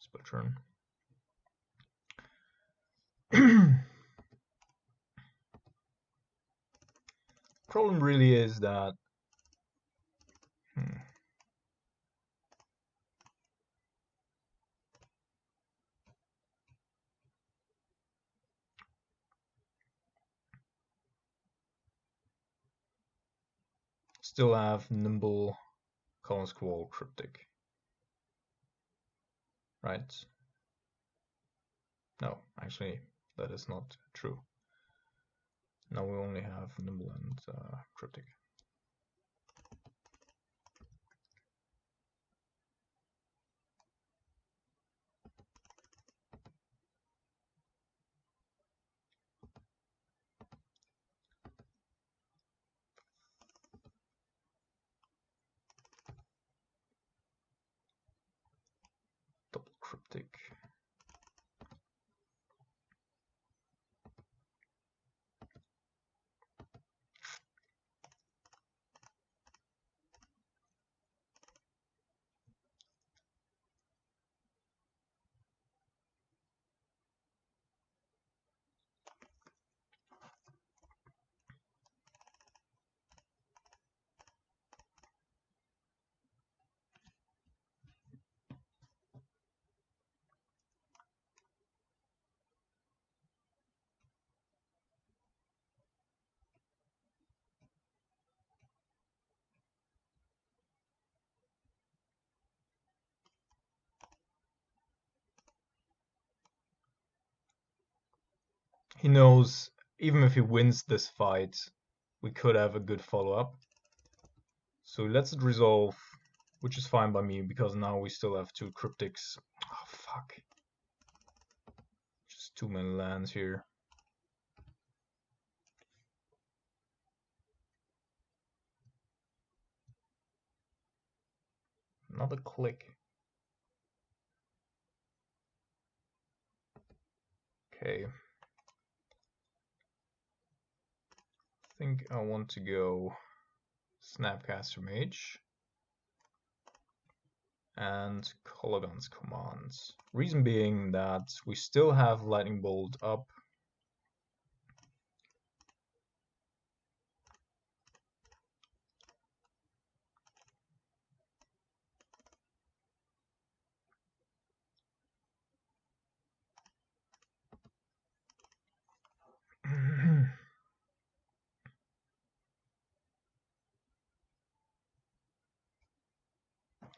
S1: Spell turn. Problem really is that still have Nimble, Counter Squall, Cryptic. Right? No, actually, that is not true. Now we only have Nimble and Cryptic. cryptic. He knows even if he wins this fight, we could have a good follow-up. So he lets it resolve, which is fine by me because now we still have 2 cryptics. Oh, fuck. Just too many lands here. Another click. Okay. I think I want to go Snapcaster Mage and Kolaghan's commands. Reason being that we still have Lightning Bolt up.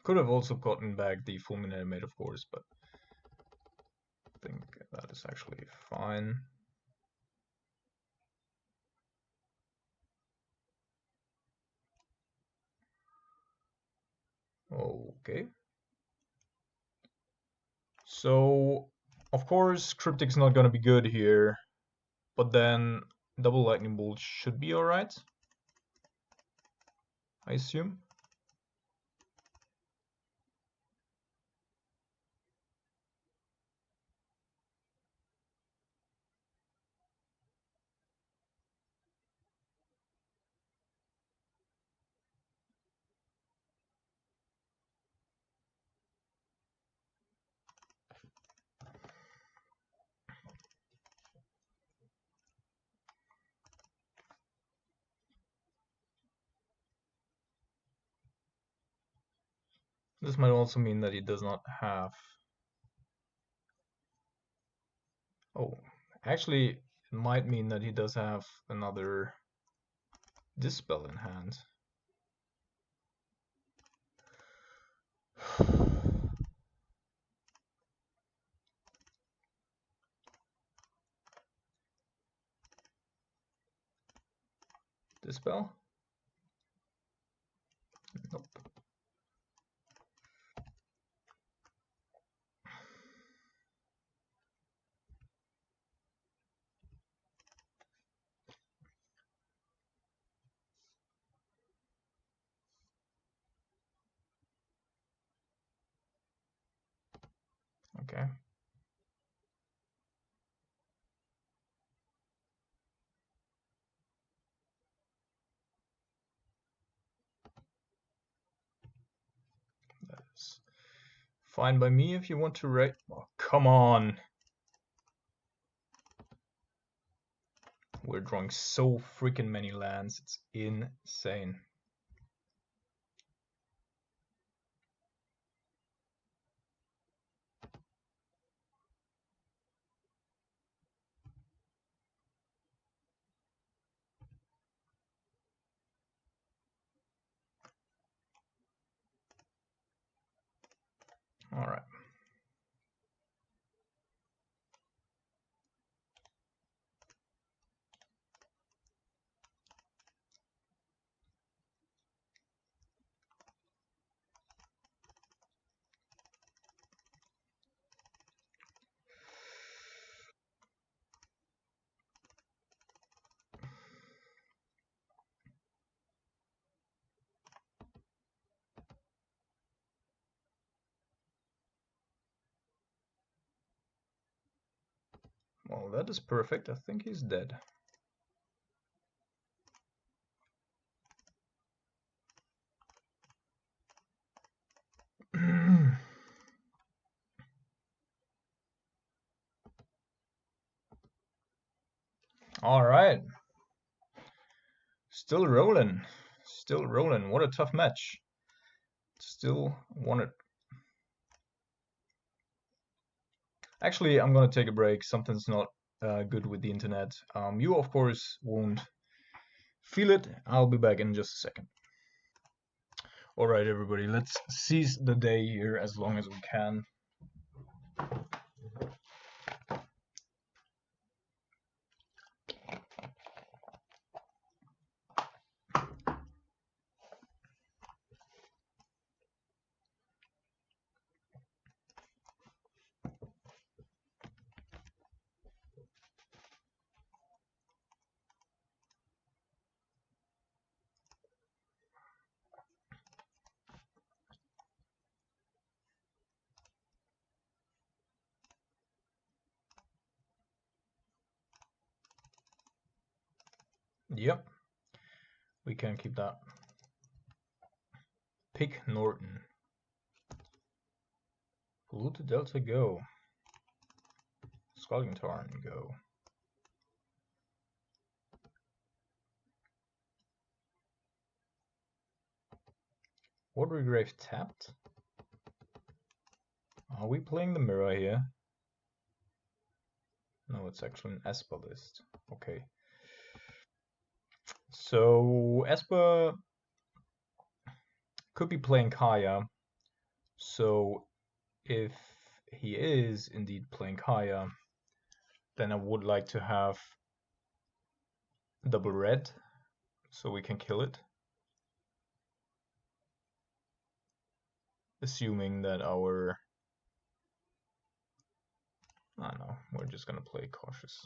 S1: Could have also gotten back the Fulminator Mate, of course, but I think that is actually fine. Okay. So, of course, Cryptic's not gonna be good here, but then double Lightning Bolt should be alright, I assume. This might also mean that he does not have... Oh, actually, it might mean that he does have another Dispel in hand. Dispel? Nope. Okay. That's fine by me if you want to write. Oh, come on. We're drawing so freaking many lands. It's insane. All right. Well, that is perfect. I think he's dead. All right. Still rolling. Still rolling. What a tough match. Still won it. Actually, I'm gonna take a break. Something's not good with the internet. You, of course, won't feel it. I'll be back in just a second. All right, everybody, let's seize the day here as long as we can. Yep, we can keep that. Pick Norton. Polluted Delta, go. Scalding Tarn, go. Watergrave tapped? Are we playing the mirror here? No, it's actually an Esper list. Okay. So Esper could be playing Kaya. So if he is indeed playing Kaya, then I would like to have double red so we can kill it. Assuming that our... I don't know, we're just gonna play cautious.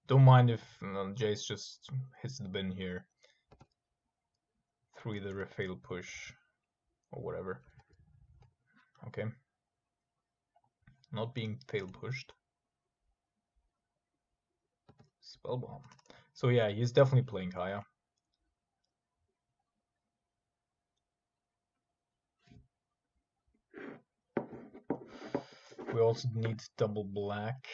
S1: Don't mind if Jace just hits the bin here through the fail push or whatever. Okay. Not being fail pushed. Spell bomb. So yeah, he's definitely playing Kaya. We also need double black.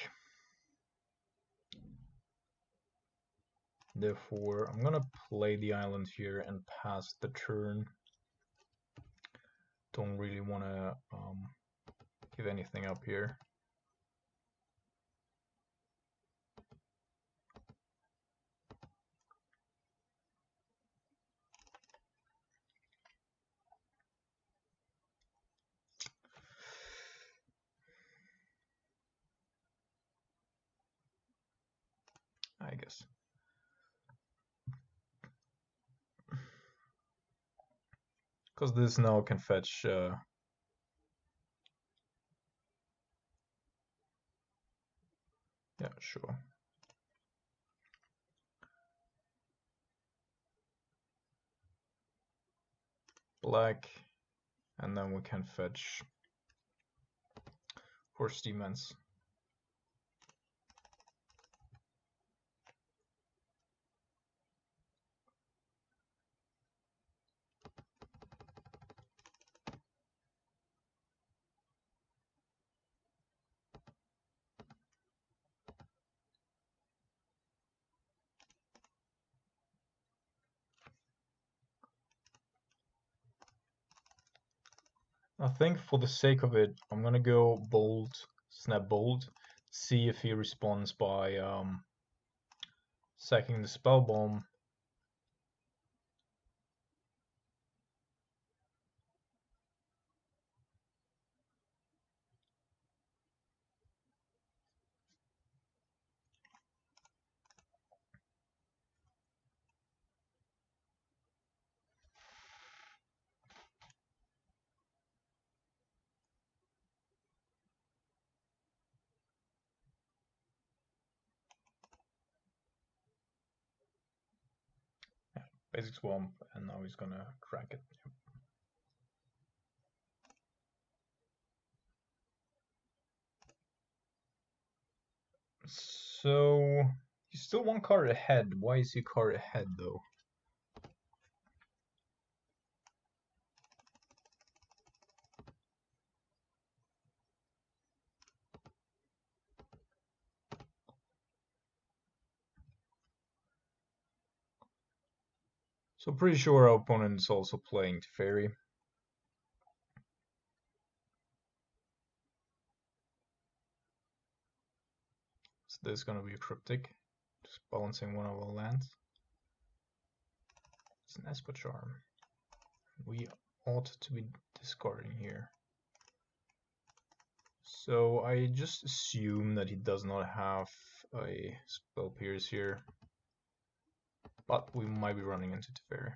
S1: Therefore, I'm gonna play the island here and pass the turn. Don't really want to give anything up here. I guess. Because this now can fetch yeah, sure. Black, and then we can fetch Horse Demons. I think for the sake of it, I'm gonna go bold, snap bold, see if he responds by sacking the spell bomb. basic swamp, and now he's gonna crack it. So he's still one card ahead. Why is he card ahead though? So pretty sure our opponent is also playing Teferi. So this is gonna be a cryptic, just balancing one of our lands. It's an Esper Charm. We ought to be discarding here. So I just assume that he does not have a Spell Pierce here, but we might be running into Teferi.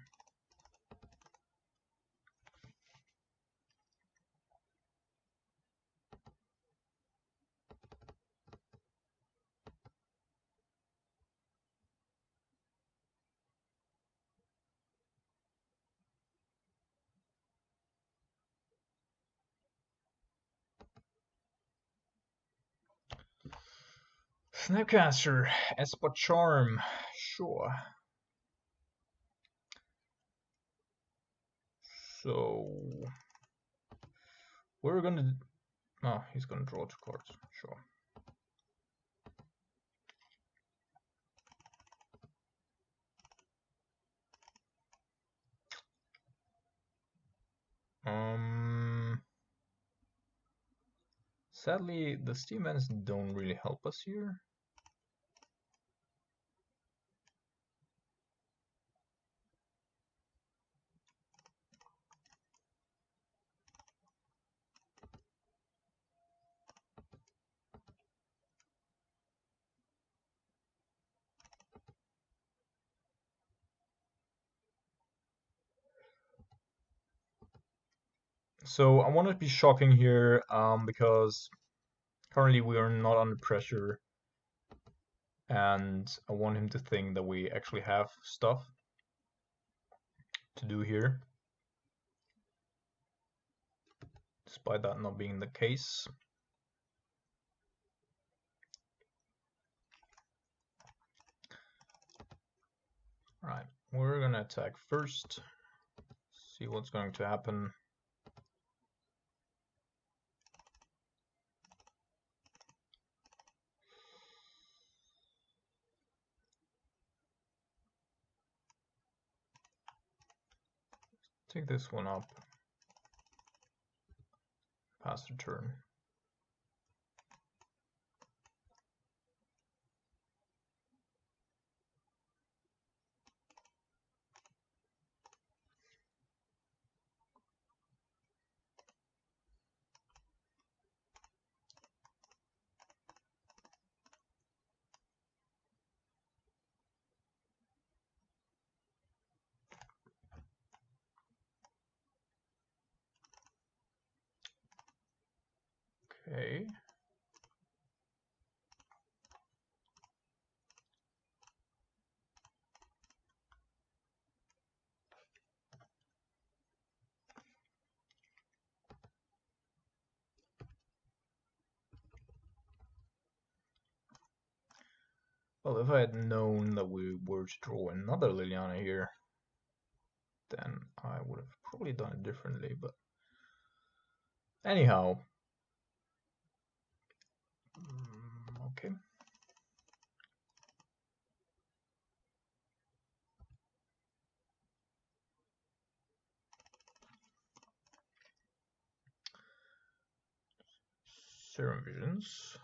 S1: Snapcaster, Esper Charm, sure. So we're gonna. Oh, he's gonna draw 2 cards, sure. Sadly, the Steam Vents don't really help us here. So I want to be shocking here because currently we are not under pressure, and I want him to think that we actually have stuff to do here, despite that not being the case. Right, we're gonna attack first, see what's going to happen. Take this one up, pass the turn. Okay. Well, if I had known that we were to draw another Liliana here, then I would have probably done it differently, but anyhow. Okay. Serum Visions.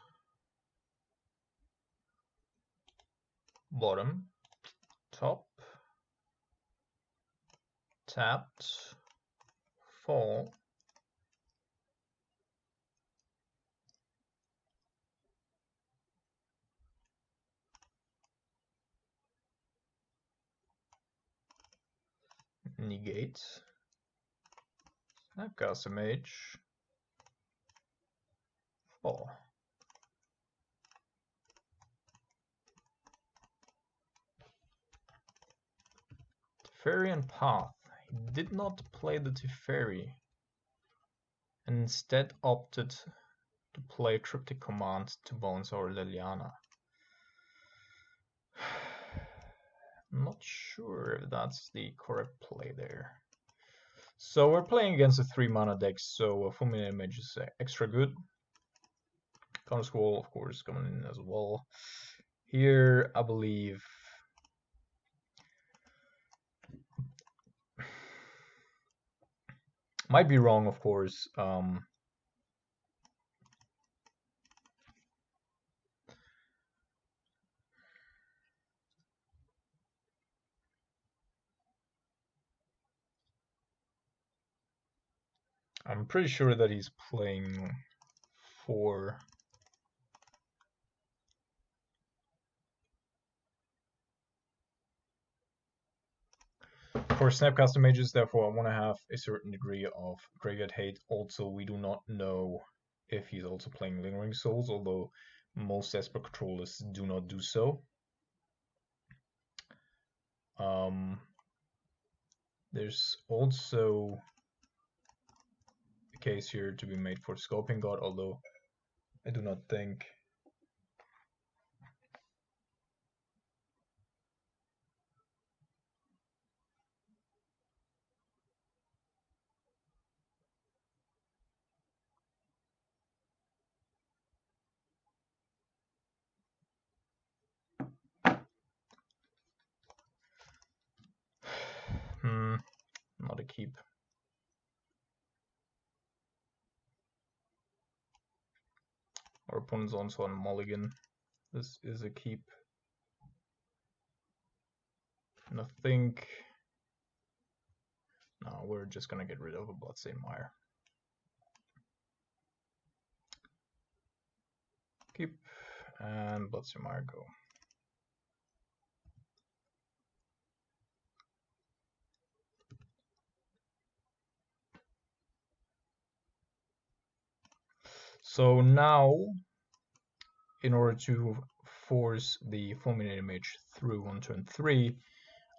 S1: Bottom. Top. Tapped. Fall. Negate. Snapcaster Mage. Fall. Teferi and Path. He did not play the Teferi, and instead opted to play Cryptic Command to bounce our Liliana. I'm not sure if that's the correct play there. So we're playing against a 3-mana deck, so a Fulminate Image is extra good. Counter Squall, of course, coming in as well. Here, I believe might be wrong, of course. I'm pretty sure that he's playing 4. For Snapcaster Mages, therefore, I want to have a certain degree of Graveyard Hate. Also, we do not know if he's also playing Lingering Souls, although most Esper controllers do not do so. There's also a case here to be made for Scorpion God, although I do not think not a keep. Our opponent's also on Mulligan. This is a keep. And I think no, we're just gonna get rid of a Bloodstained Mire. Keep and Bloodstained Mire go. So now, in order to force the Fulminate Image through on turn 3,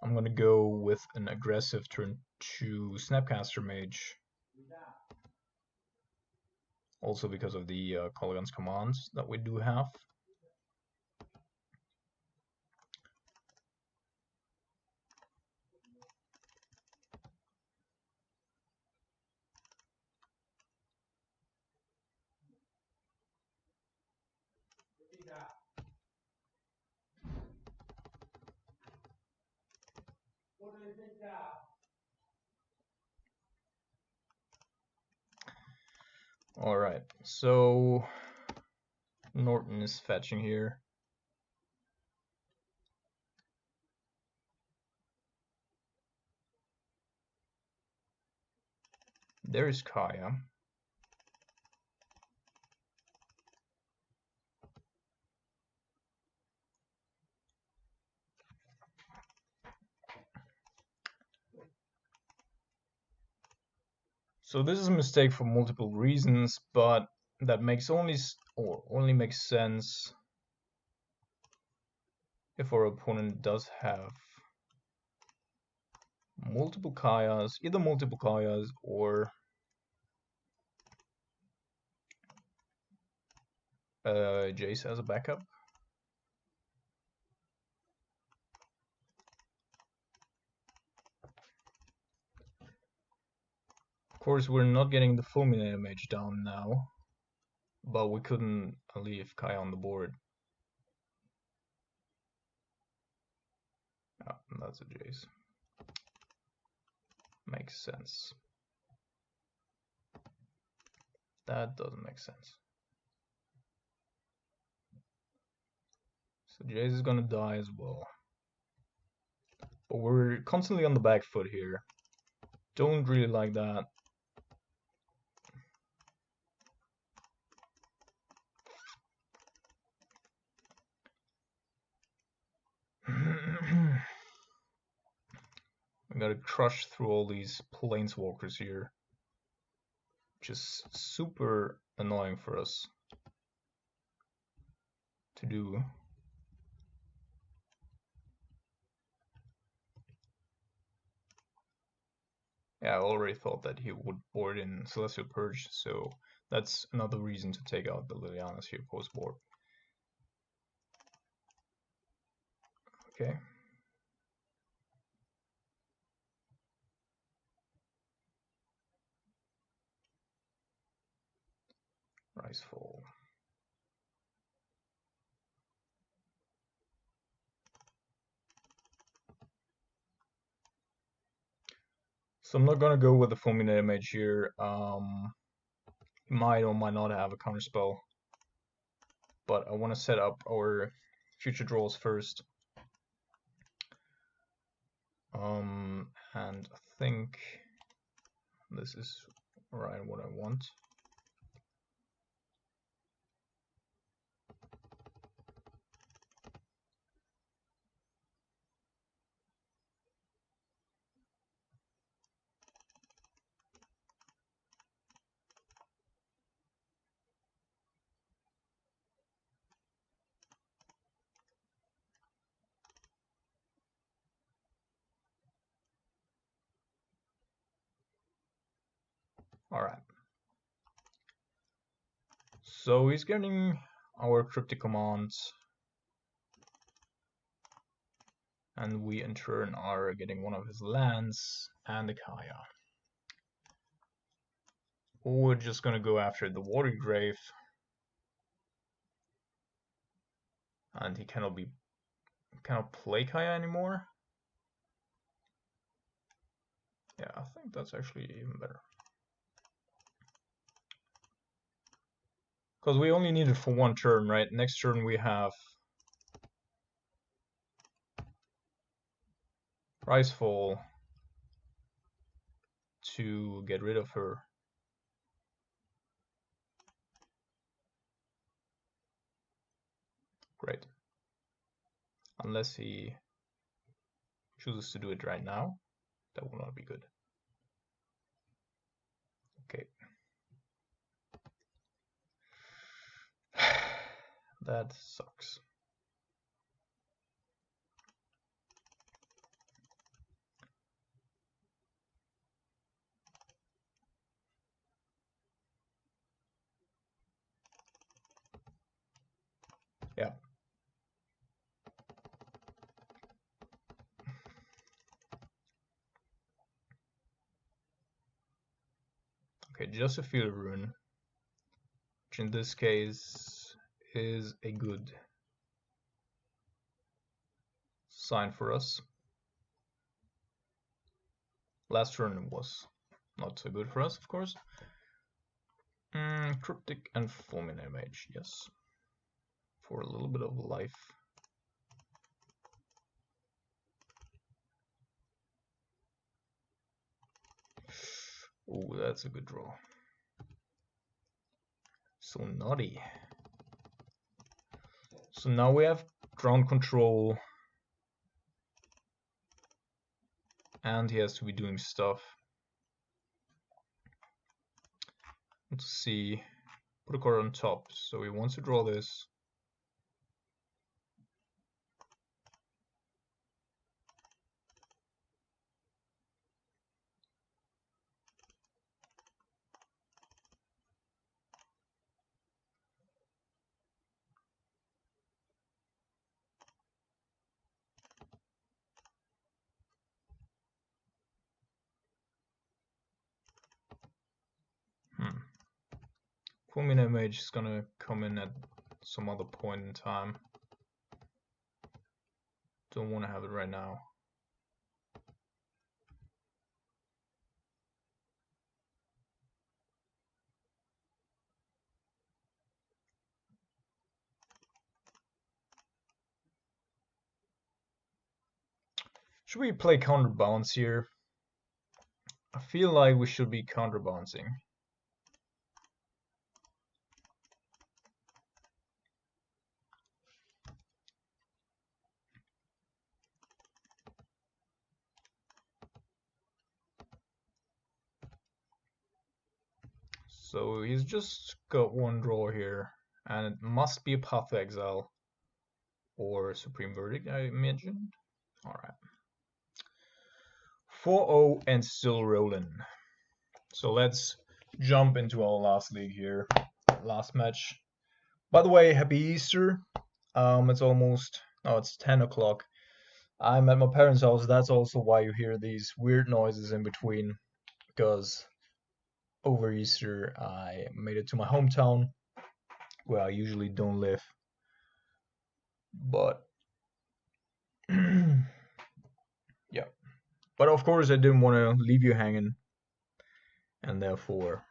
S1: I'm going to go with an aggressive turn 2 Snapcaster Mage. Also because of the Kolaghan's commands that we do have. Alright, so Norton is fetching here. There's Kaya. So this is a mistake for multiple reasons, but that makes only makes sense if our opponent does have multiple Kayas, either multiple Kayas or Jace as a backup. Of course, we're not getting the Fulminate Mage down now, but we couldn't leave Kaya on the board. Oh, that's a Jace. Makes sense. That doesn't make sense. So Jace is gonna die as well. But we're constantly on the back foot here. Don't really like that. I gotta crush through all these planeswalkers here, which is super annoying for us to do. Yeah, I already thought that he would board in Celestial Purge, so that's another reason to take out the Lilianas here post-board. Okay. Ricefall. So I'm not gonna go with the Fulminator Mage here. He might or might not have a counterspell, but I want to set up our future draws first. And I think this is right what I want. All right. So he's getting our cryptic commands, and we in turn are getting one of his lands and a Kaya. We're just gonna go after the Water Grave, and he cannot play Kaya anymore. Yeah, I think that's actually even better. Because we only need it for one turn, right? Next turn we have Ricefall to get rid of her. Great. Unless he chooses to do it right now, that will not be good. Okay. That sucks. Yeah. Okay, just a field rune, which in this case is a good sign for us. Last turn was not so good for us, of course. Cryptic and Fulminator Mage, yes. For a little bit of life. Oh, that's a good draw. So naughty. So now we have ground control, and he has to be doing stuff. Let's see. Put a card on top. So he wants to draw this. Fulminator Mage is gonna come in at some other point in time. Don't want to have it right now. Should we play counterbalance here? I feel like we should be counterbalancing. So he's just got one draw here, and it must be a Path to Exile or Supreme Verdict, I imagine. Alright. 4-0 and still rolling. So let's jump into our last league here. Last match. By the way, happy Easter. It's almost, oh, it's 10 o'clock. I'm at my parents' house. That's also why you hear these weird noises in between, because over Easter I made it to my hometown where I usually don't live. But yeah. But of course I didn't want to leave you hanging, and therefore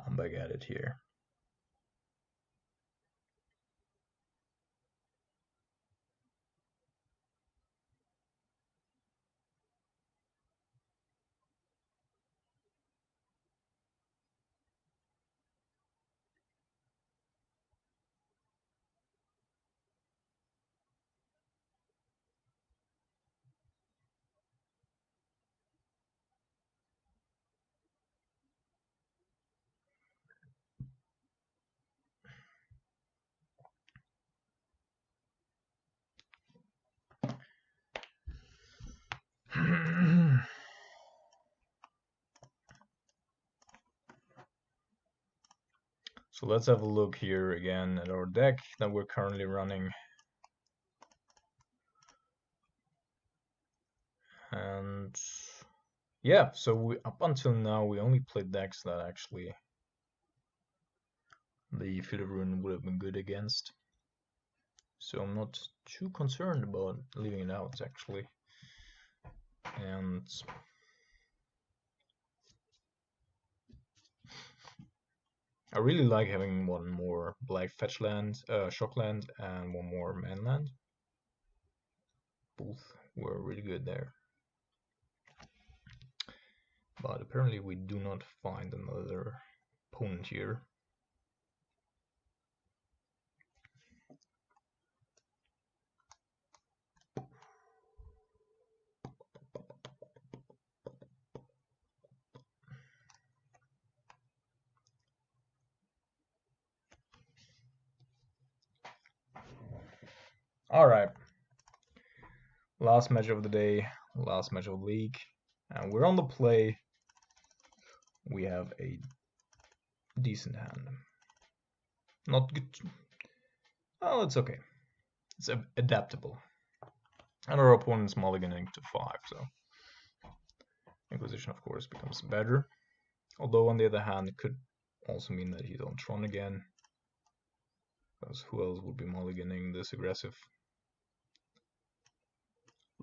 S1: I'm back at it here. So let's have a look here again at our deck that we're currently running. And yeah, so up until now we only played decks that actually the Field of Ruin would have been good against. So I'm not too concerned about leaving it out actually. And I really like having one more black fetch land, shock land, and one more man land. Both were really good there. But apparently we do not find another opponent here. Alright. Last match of the day, last match of the league. And we're on the play. We have a decent hand. Not good. Oh, it's okay. It's adaptable. And our opponent's mulliganing to 5, so Inquisition, of course, becomes better. Although, on the other hand, it could also mean that he's on Tron again. Because who else would be mulliganing this aggressive?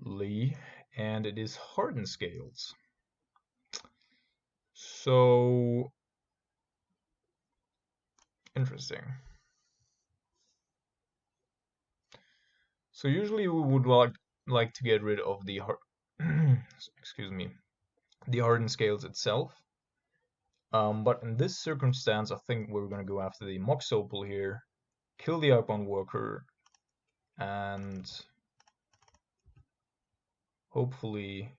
S1: Lee. And it is Hardened Scales. So interesting. So usually we would like to get rid of the excuse me, the Hardened Scales itself. But in this circumstance, I think we're gonna go after the Mox Opal here, kill the Outbound Worker, and hopefully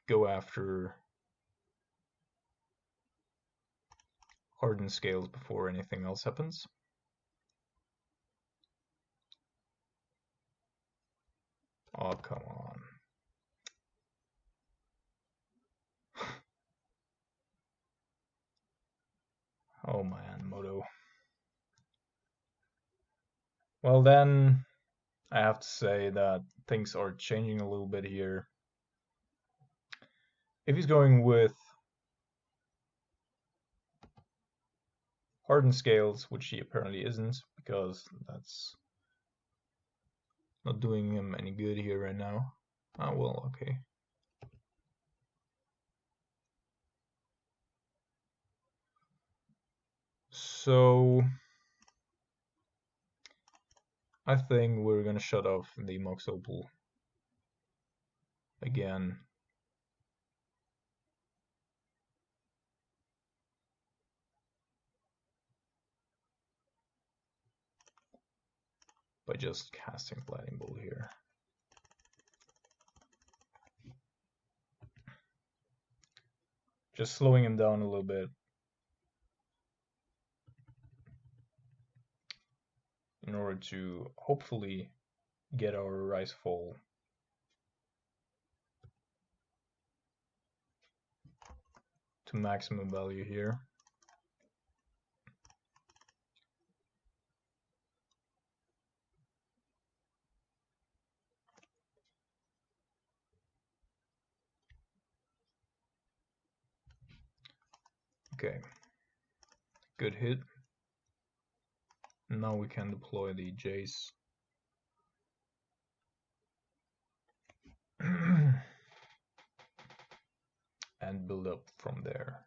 S1: go after Hardened Scales before anything else happens. Oh, come on. Oh man, Moto. Well then, I have to say that things are changing a little bit here. If he's going with Hardened Scales, which he apparently isn't, because that's not doing him any good here right now. Ah, well, okay. So I think we're gonna shut off the Mox Opal again. By just casting Lightning Bolt here. Just slowing him down a little bit. In order to hopefully get our Rise Fall to maximum value here. Okay, good hit. Now we can deploy the Jace. And build up from there.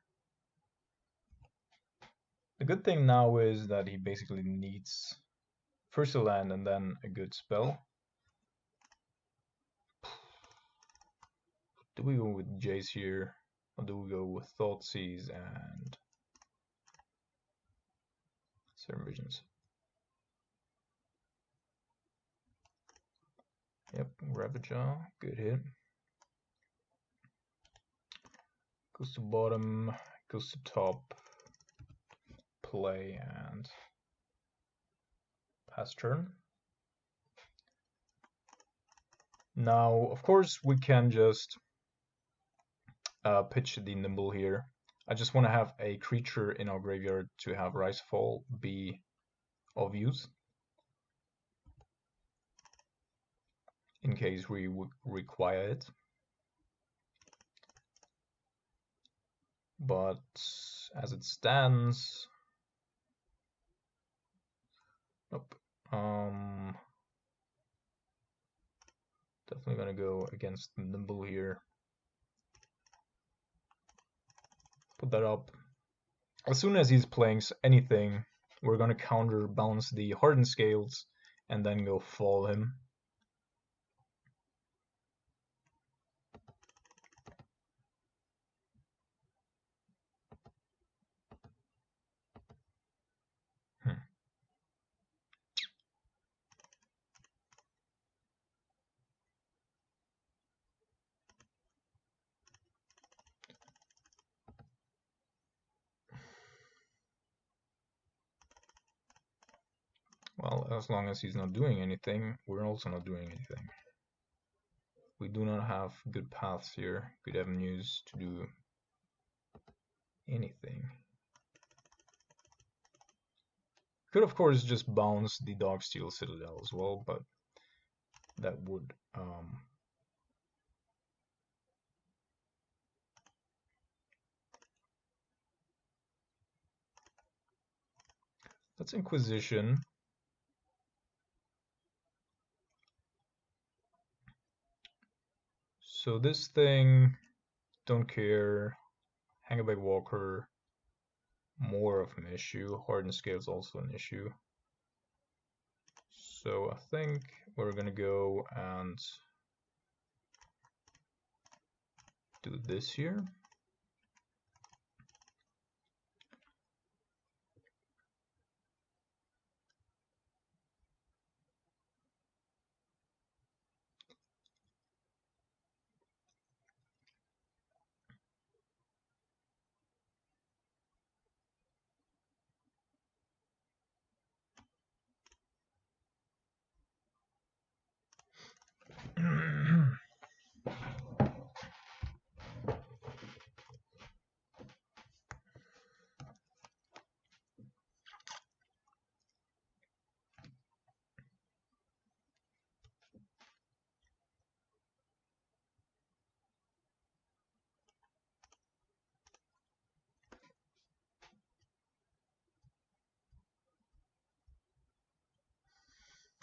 S1: The good thing now is that he basically needs first a land and then a good spell. Do we go with Jace here, or do we go with Thoughtseize and Serum Visions? Yep, Ravager, good hit. Goes to bottom, goes to top, play and pass turn. Now, of course, we can just pitch the Nimble here. I just want to have a creature in our graveyard to have Rise/Fall be of use in case we would require it. But as it stands, nope. Definitely gonna go against the Nimble here. Put that up. As soon as he's playing anything, we're gonna counterbalance the Hardened Scales and then go fall him. Well, as long as he's not doing anything, we're also not doing anything. We do not have good paths here, good avenues to do anything. Could of course just bounce the Darksteel Citadel as well, but that would that's Inquisition. So this thing, don't care. Hangback Walker, more of an issue. Hardened Scale is also an issue. So I think we're gonna go and do this here.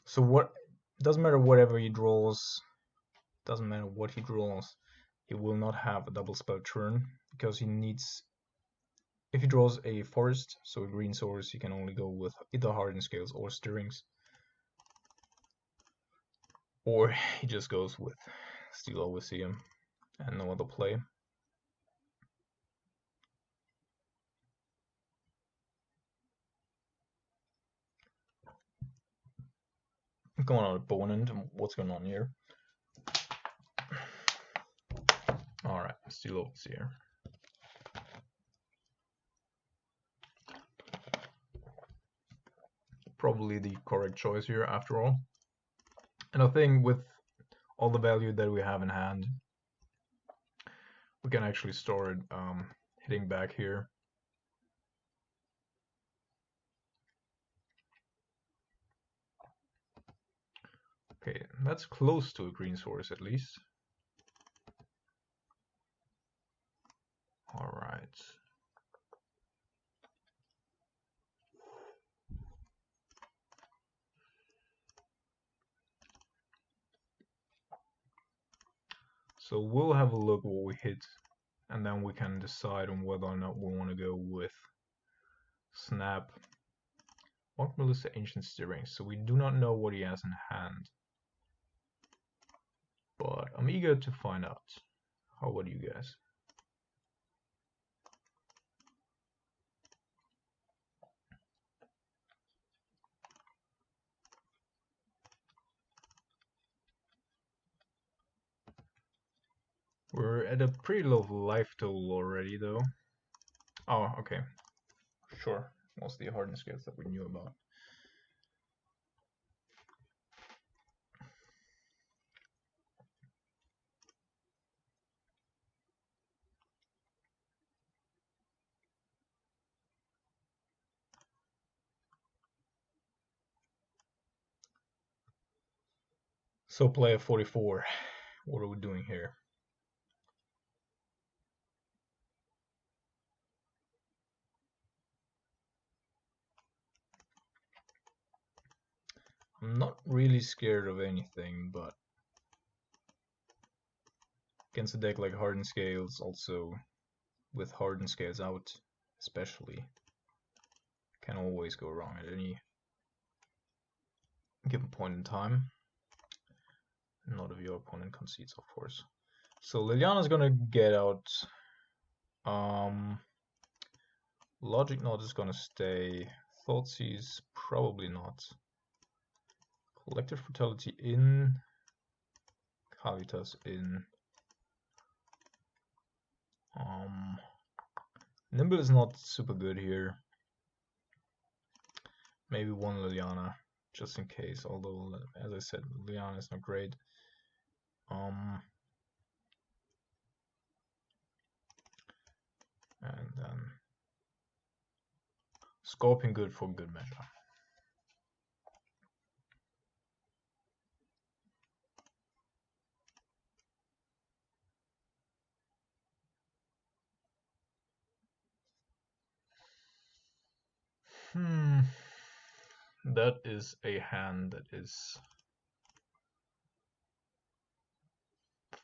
S1: So what, doesn't matter whatever he draws, doesn't matter what he draws, he will not have a double spell turn because he needs, if he draws a forest, so a green source, he can only go with either Hardened Scales or Stirrings. Or he just goes with Steel Overseer and no other play. Going on opponent, what's going on here? Alright, Steel Overseer. Probably the correct choice here after all. And I think with all the value that we have in hand, we can actually store it hitting back here. Okay, that's close to a green source at least. All right. So we'll have a look what we hit, and then we can decide on whether or not we want to go with Snap. What will is the Ancient Steering? So we do not know what he has in hand, but I'm eager to find out. How about you guys? We're at a pretty low life total already, though. Oh, okay. Sure. Mostly hardened scales that we knew about. So player 44, what are we doing here? I'm not really scared of anything, but against a deck like Hardened Scales, also with Hardened Scales out, especially, can always go wrong at any given point in time. Not if your opponent concedes, of course. So Liliana's gonna get out. Logic Knot is gonna stay. Thoughtseize probably not. Collective Brutality in. Kalitas in. Nimble is not super good here. Maybe one Liliana, just in case. Although, as I said, Liliana is not great. And then Scorpion good for good measure. That is a hand that is...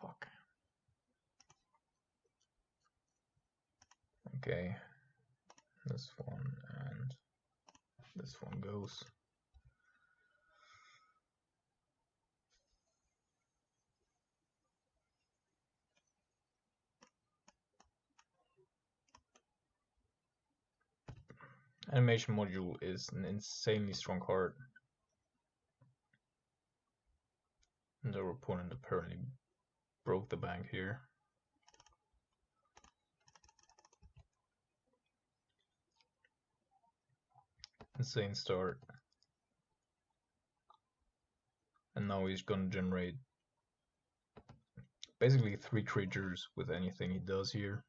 S1: Fuck. Okay. This one and this one goes. Animation Module is an insanely strong card. And our opponent apparently broke the bank here. Insane start. And now he's gonna generate basically 3 creatures with anything he does here.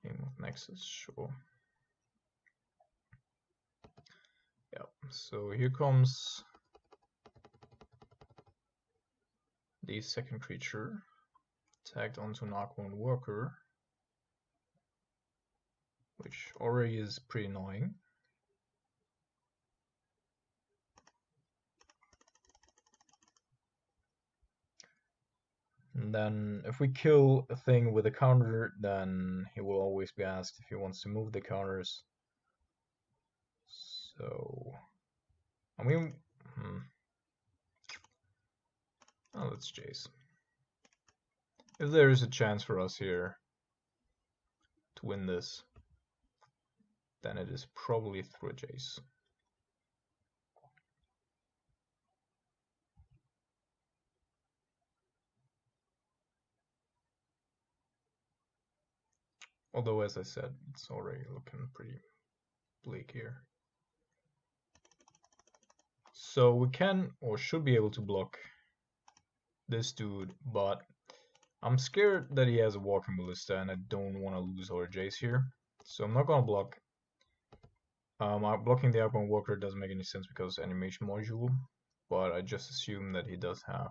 S1: Game of Nexus, sure. Yep, so here comes the second creature tagged onto an Archon Worker, which already is pretty annoying. And then if we kill a thing with a counter, then he will always be asked if he wants to move the counters. So, I mean, oh, let's Jace. If there is a chance for us here to win this, then it is probably through a Jace. Although, as I said, it's already looking pretty bleak here. So we can or should be able to block this dude, but I'm scared that he has a walking ballista and I don't want to lose our Jace here. So I'm not gonna block. Blocking the outbound walker doesn't make any sense because animation module, but I just assume that he does have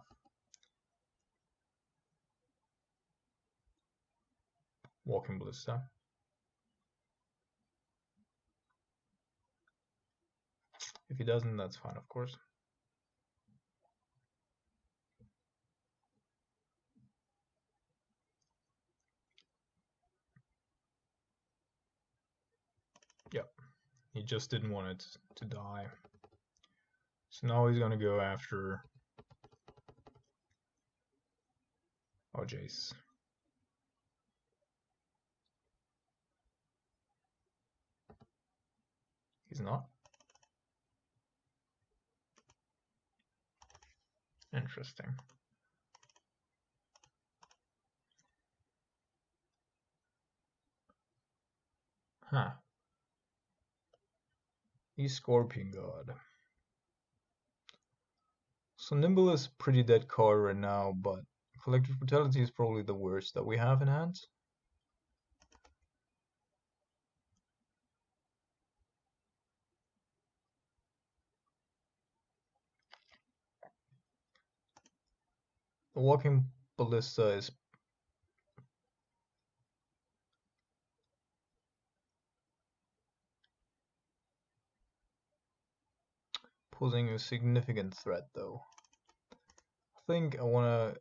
S1: walking ballista. If he doesn't, that's fine, of course. Yep, he just didn't want it to die. So now he's gonna go after our Jace. He's not. Interesting. Huh. He's Scorpion God. So Nimble is pretty dead card right now, but Collective Brutality is probably the worst that we have in hand. The Walking Ballista is posing a significant threat though. I think I wanna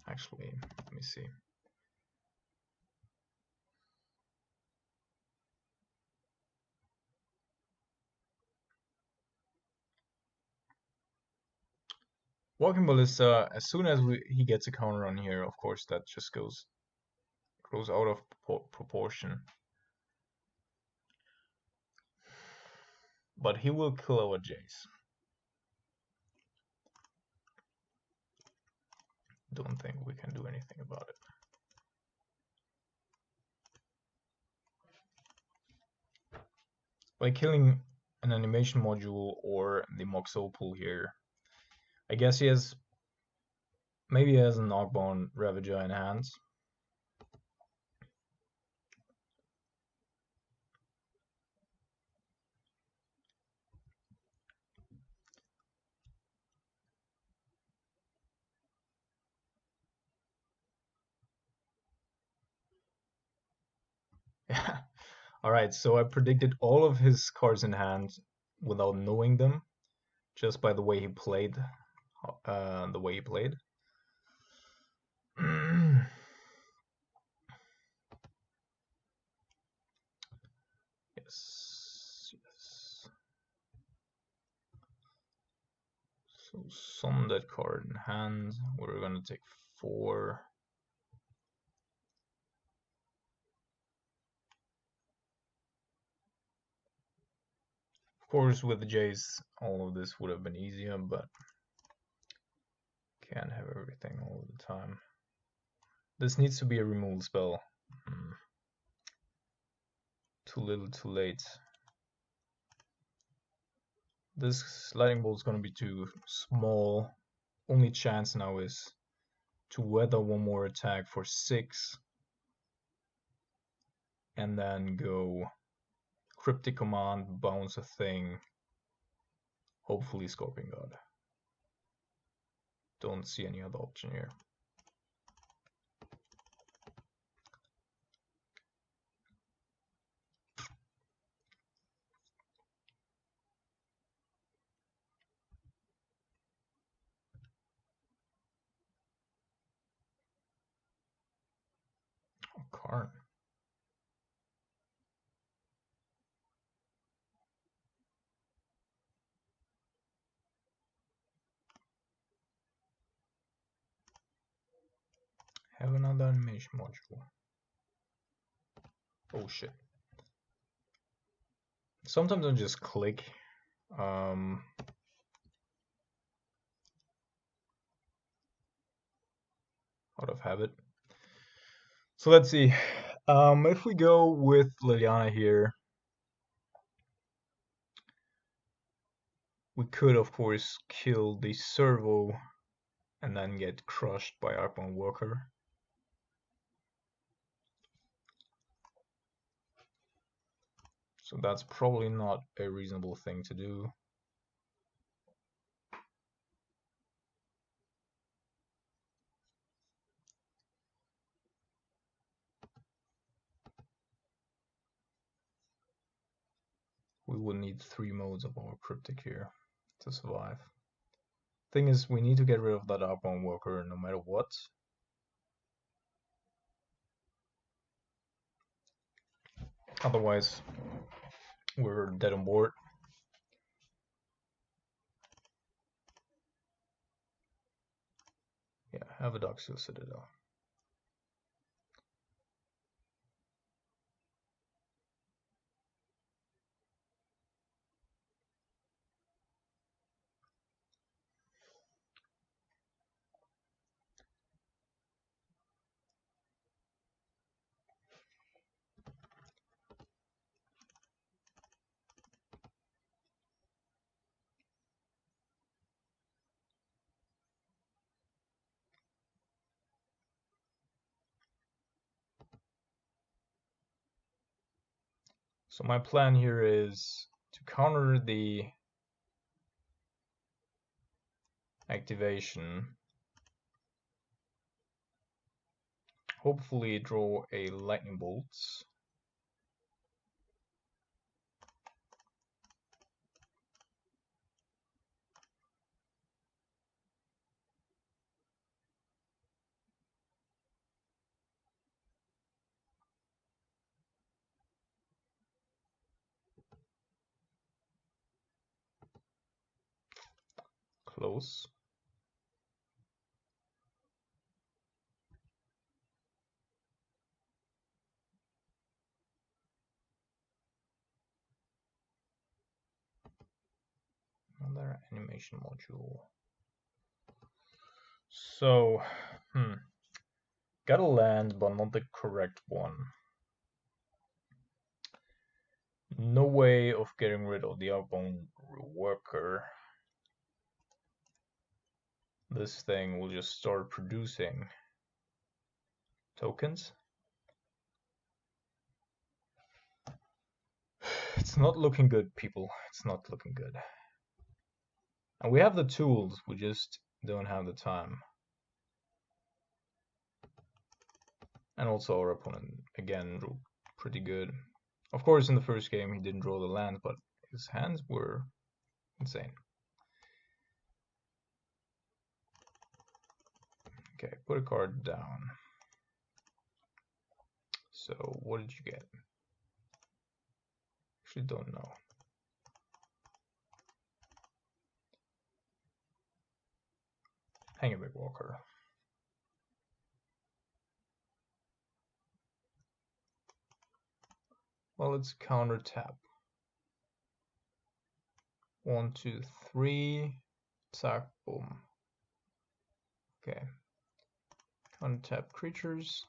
S1: actually, let me see. Walking Ballista, as soon as he gets a counter on here, of course that just goes out of proportion. But he will kill our Jace. Don't think we can do anything about it. By killing an animation module or the Mox Opal here, I guess he has, maybe he has a knockbone Ravager in hand. Yeah. Alright, so I predicted all of his cards in hand without knowing them, just by the way he played. Yes, yes. So summon that card in hand. We're gonna take 4. Of course, with the Jace, all of this would have been easier, but can't have everything all the time. This needs to be a removal spell. Too little, too late. This lightning bolt is gonna be too small. Only chance now is to weather one more attack for 6 and then go Cryptic Command, bounce a thing, hopefully Scorpion God. Don't see any other option here. Oh, Karn. Have another animation module. Oh shit. Sometimes I just click. Out of habit. So let's see. If we go with Liliana here, we could of course kill the servo and then get crushed by Archbone Walker. So that's probably not a reasonable thing to do. We would need 3 modes of our Cryptic here to survive. Thing is, we need to get rid of that Archbone Walker no matter what. Otherwise, we're dead on board. Yeah, have a Doxio Citadel. So my plan here is to counter the activation, hopefully draw a lightning bolts. Close. Another animation module. So, got a land, but not the correct one. No way of getting rid of the Archbone Worker. This thing will just start producing tokens. It's not looking good, people. It's not looking good. And we have the tools, we just don't have the time. And also our opponent, again, drew pretty good. Of course, in the first game he didn't draw the land, but his hands were insane. Okay, put a card down. So, what did you get? Actually don't know. Hang a big walker. Well, let's counter tap. 1, 2, 3. Attack, boom. Okay. Untap creatures.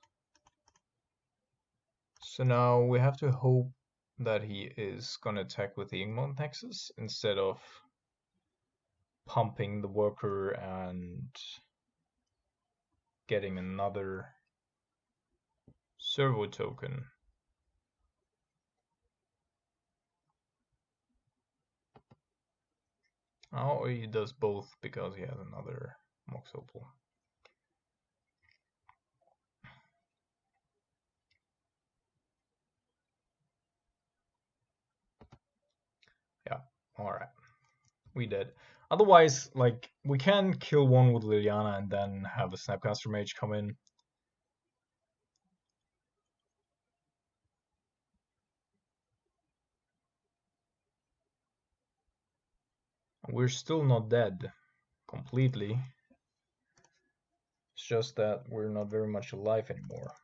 S1: So now we have to hope that he is gonna attack with the Ingmont Nexus instead of pumping the worker and getting another servo token. Oh, he does both because he has another Mox Opal. Yeah, alright. We did. Otherwise, like, we can kill one with Liliana and then have a Snapcaster Mage come in. We're still not dead completely. It's just that we're not very much alive anymore.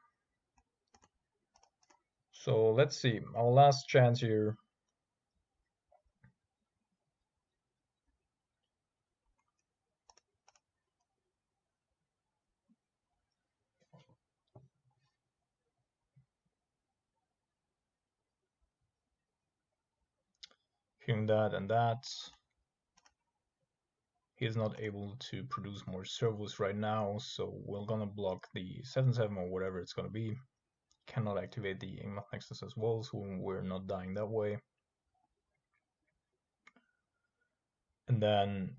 S1: So let's see, our last chance here. Hearing that and that. He is not able to produce more servos right now, so we're gonna block the 7/7 or whatever it's gonna be. Cannot activate the Ingmath Nexus as well, so we're not dying that way. And then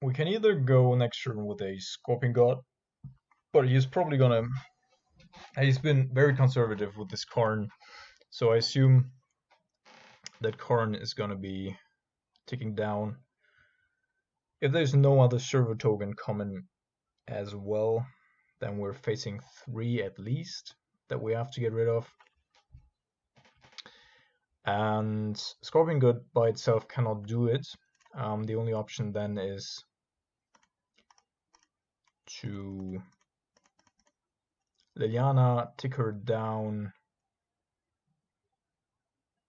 S1: we can either go next turn with a Scorpion God, but he's probably gonna... He's been very conservative with this Karn, so I assume that Karn is gonna be ticking down. If there's no other servo token coming as well, then we're facing 3 at least that we have to get rid of. And Scorpion God by itself cannot do it. The only option then is to Liliana, tick her down,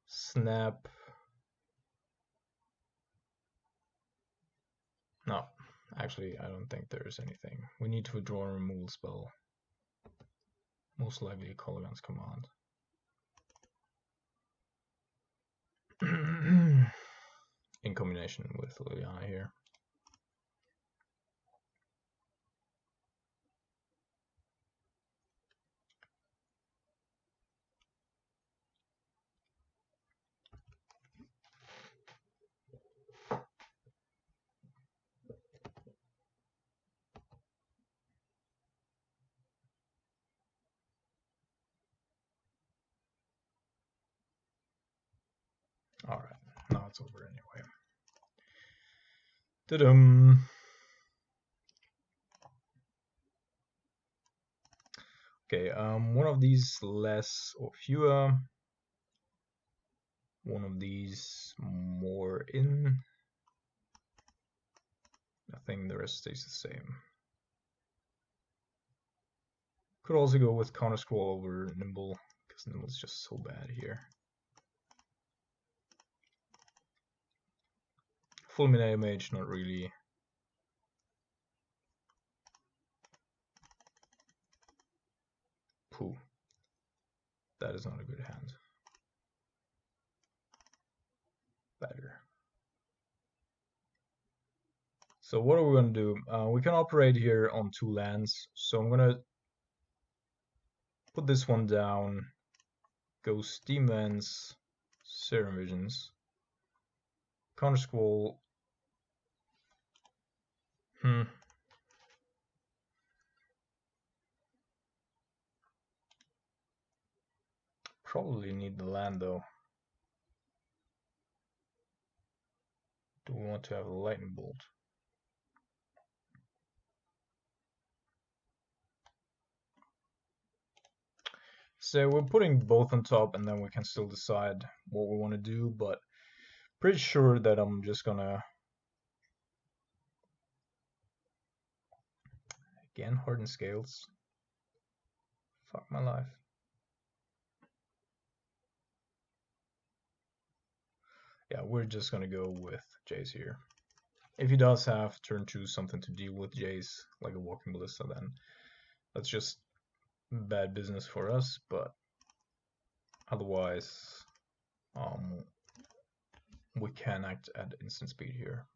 S1: snap. No, actually I don't think there's anything. We need to withdraw a removal spell. Most likely a Colligan's command. In combination with Liliana here. Alright, now it's over anyway. Ta-dum! Okay, one of these less or fewer. One of these more in. I think the rest stays the same. Could also go with counter scroll over Nimble, because Nimble is just so bad here. Fulminate Mage, not really. Pooh. That is not a good hand. Better. So what are we going to do? We can operate here on 2 lands. So I'm going to put this one down. Go Steam Vents, Serum Visions. Counter scroll. Probably need the land though. Do we want to have a lightning bolt? So we're putting both on top and then we can still decide what we want to do, but pretty sure that I'm just gonna again harden scales. Fuck my life. Yeah, we're just gonna go with Jace here. If he does have turn 2 something to deal with Jace, like a Walking Ballista, then that's just bad business for us, but otherwise we can act at instant speed here.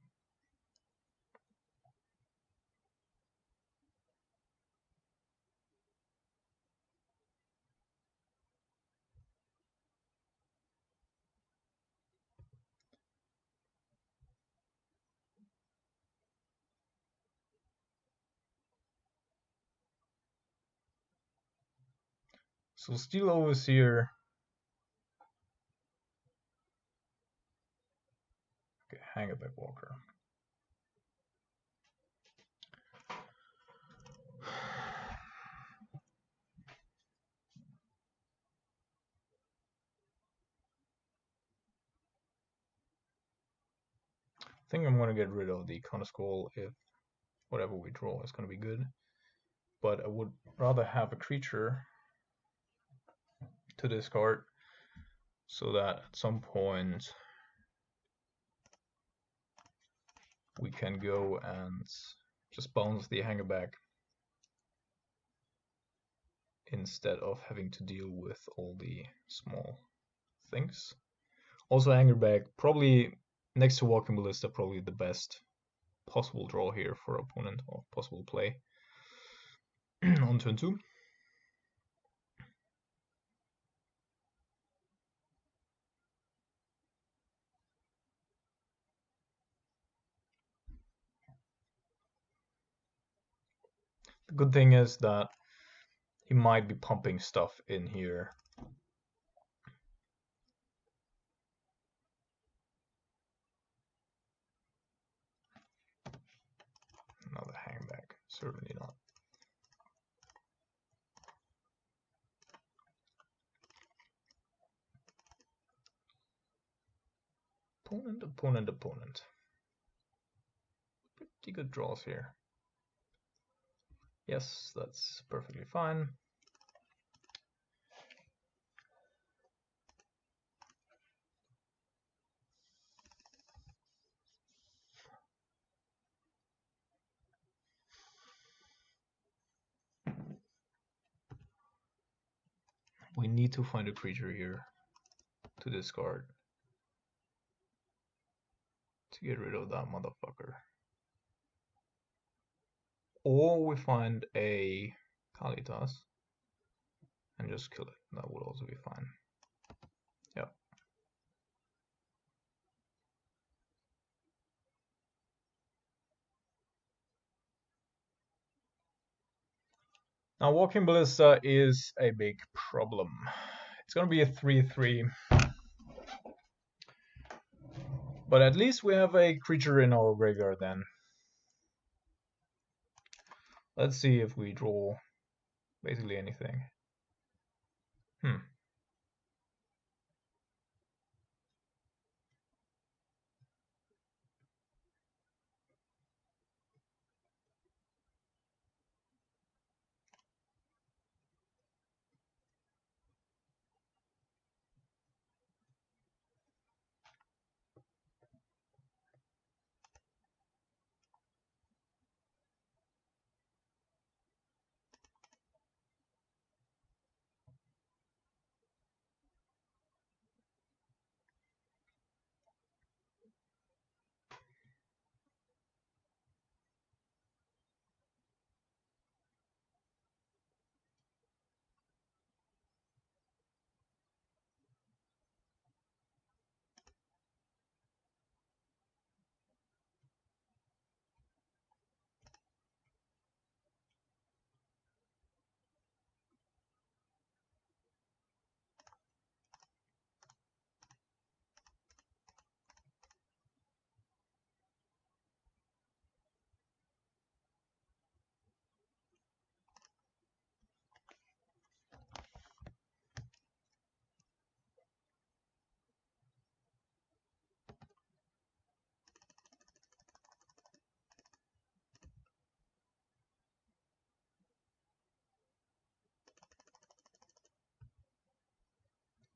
S1: So Steel Overseer. Okay, Hangback Walker. I think I'm going to get rid of the counter scroll if whatever we draw is going to be good. But I would rather have a creature to discard so that at some point we can go and just bounce the Hangerback instead of having to deal with all the small things. Also Angerbag, probably next to Walking Ballista, probably the best possible draw here for opponent, or possible play on turn 2. The good thing is that he might be pumping stuff in here. Another hangback, certainly not. Opponent, opponent, opponent. Pretty good draws here. Yes, that's perfectly fine. We need to find a creature here to discard to get rid of that motherfucker. Or we find a Kalitas and just kill it. That would also be fine. Yep. Now Walking Ballista is a big problem. It's gonna be a 3/3. But at least we have a creature in our graveyard then. Let's see if we draw basically anything.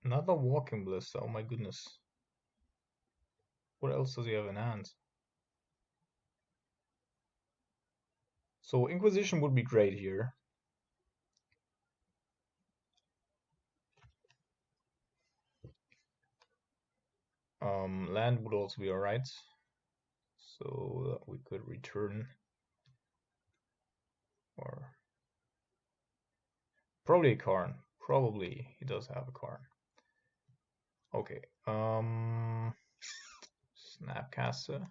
S1: Another Walking Ballista, oh my goodness. What else does he have in hand? So Inquisition would be great here. Land would also be alright. So that we could return. Or probably a Karn. Probably he does have a Karn. Okay. Snapcaster.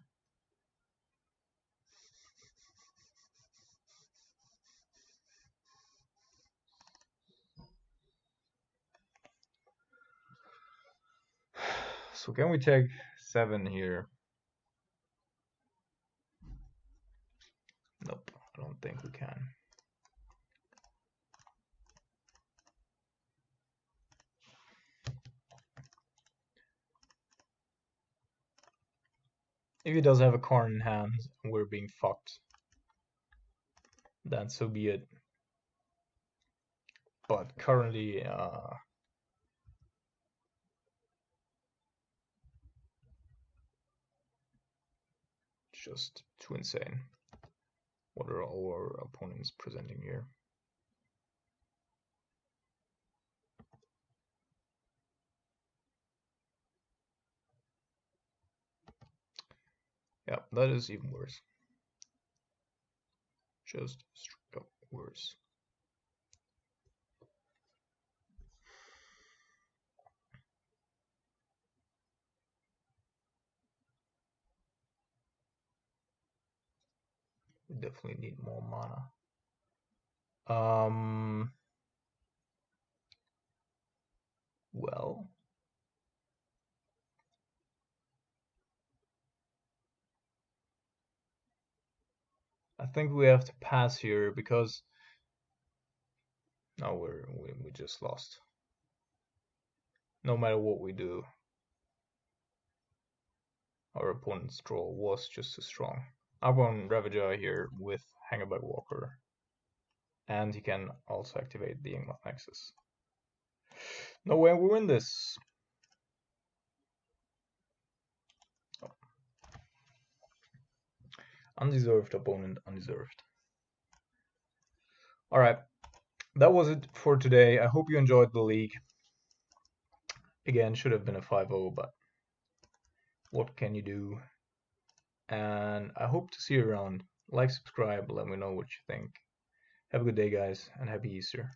S1: So can we take 7 here? Nope, I don't think we can. If he does have a Karn in hand and we're being fucked, then so be it. But currently, just too insane. What are our opponents presenting here? Yeah, that is even worse. Just straight up worse. We definitely need more mana. Well, I think we have to pass here because no, we just lost. No matter what we do, our opponent's draw was just as strong. I'm going Ravager here with Hangerback Walker, and he can also activate the Ingmar Nexus. No way we win this. Oh. Undeserved opponent, undeserved. Alright, that was it for today. I hope you enjoyed the league. Again, should have been a 5-0, but what can you do? And I hope to see you around. Like, subscribe, let me know what you think. Have a good day, guys, and happy Easter.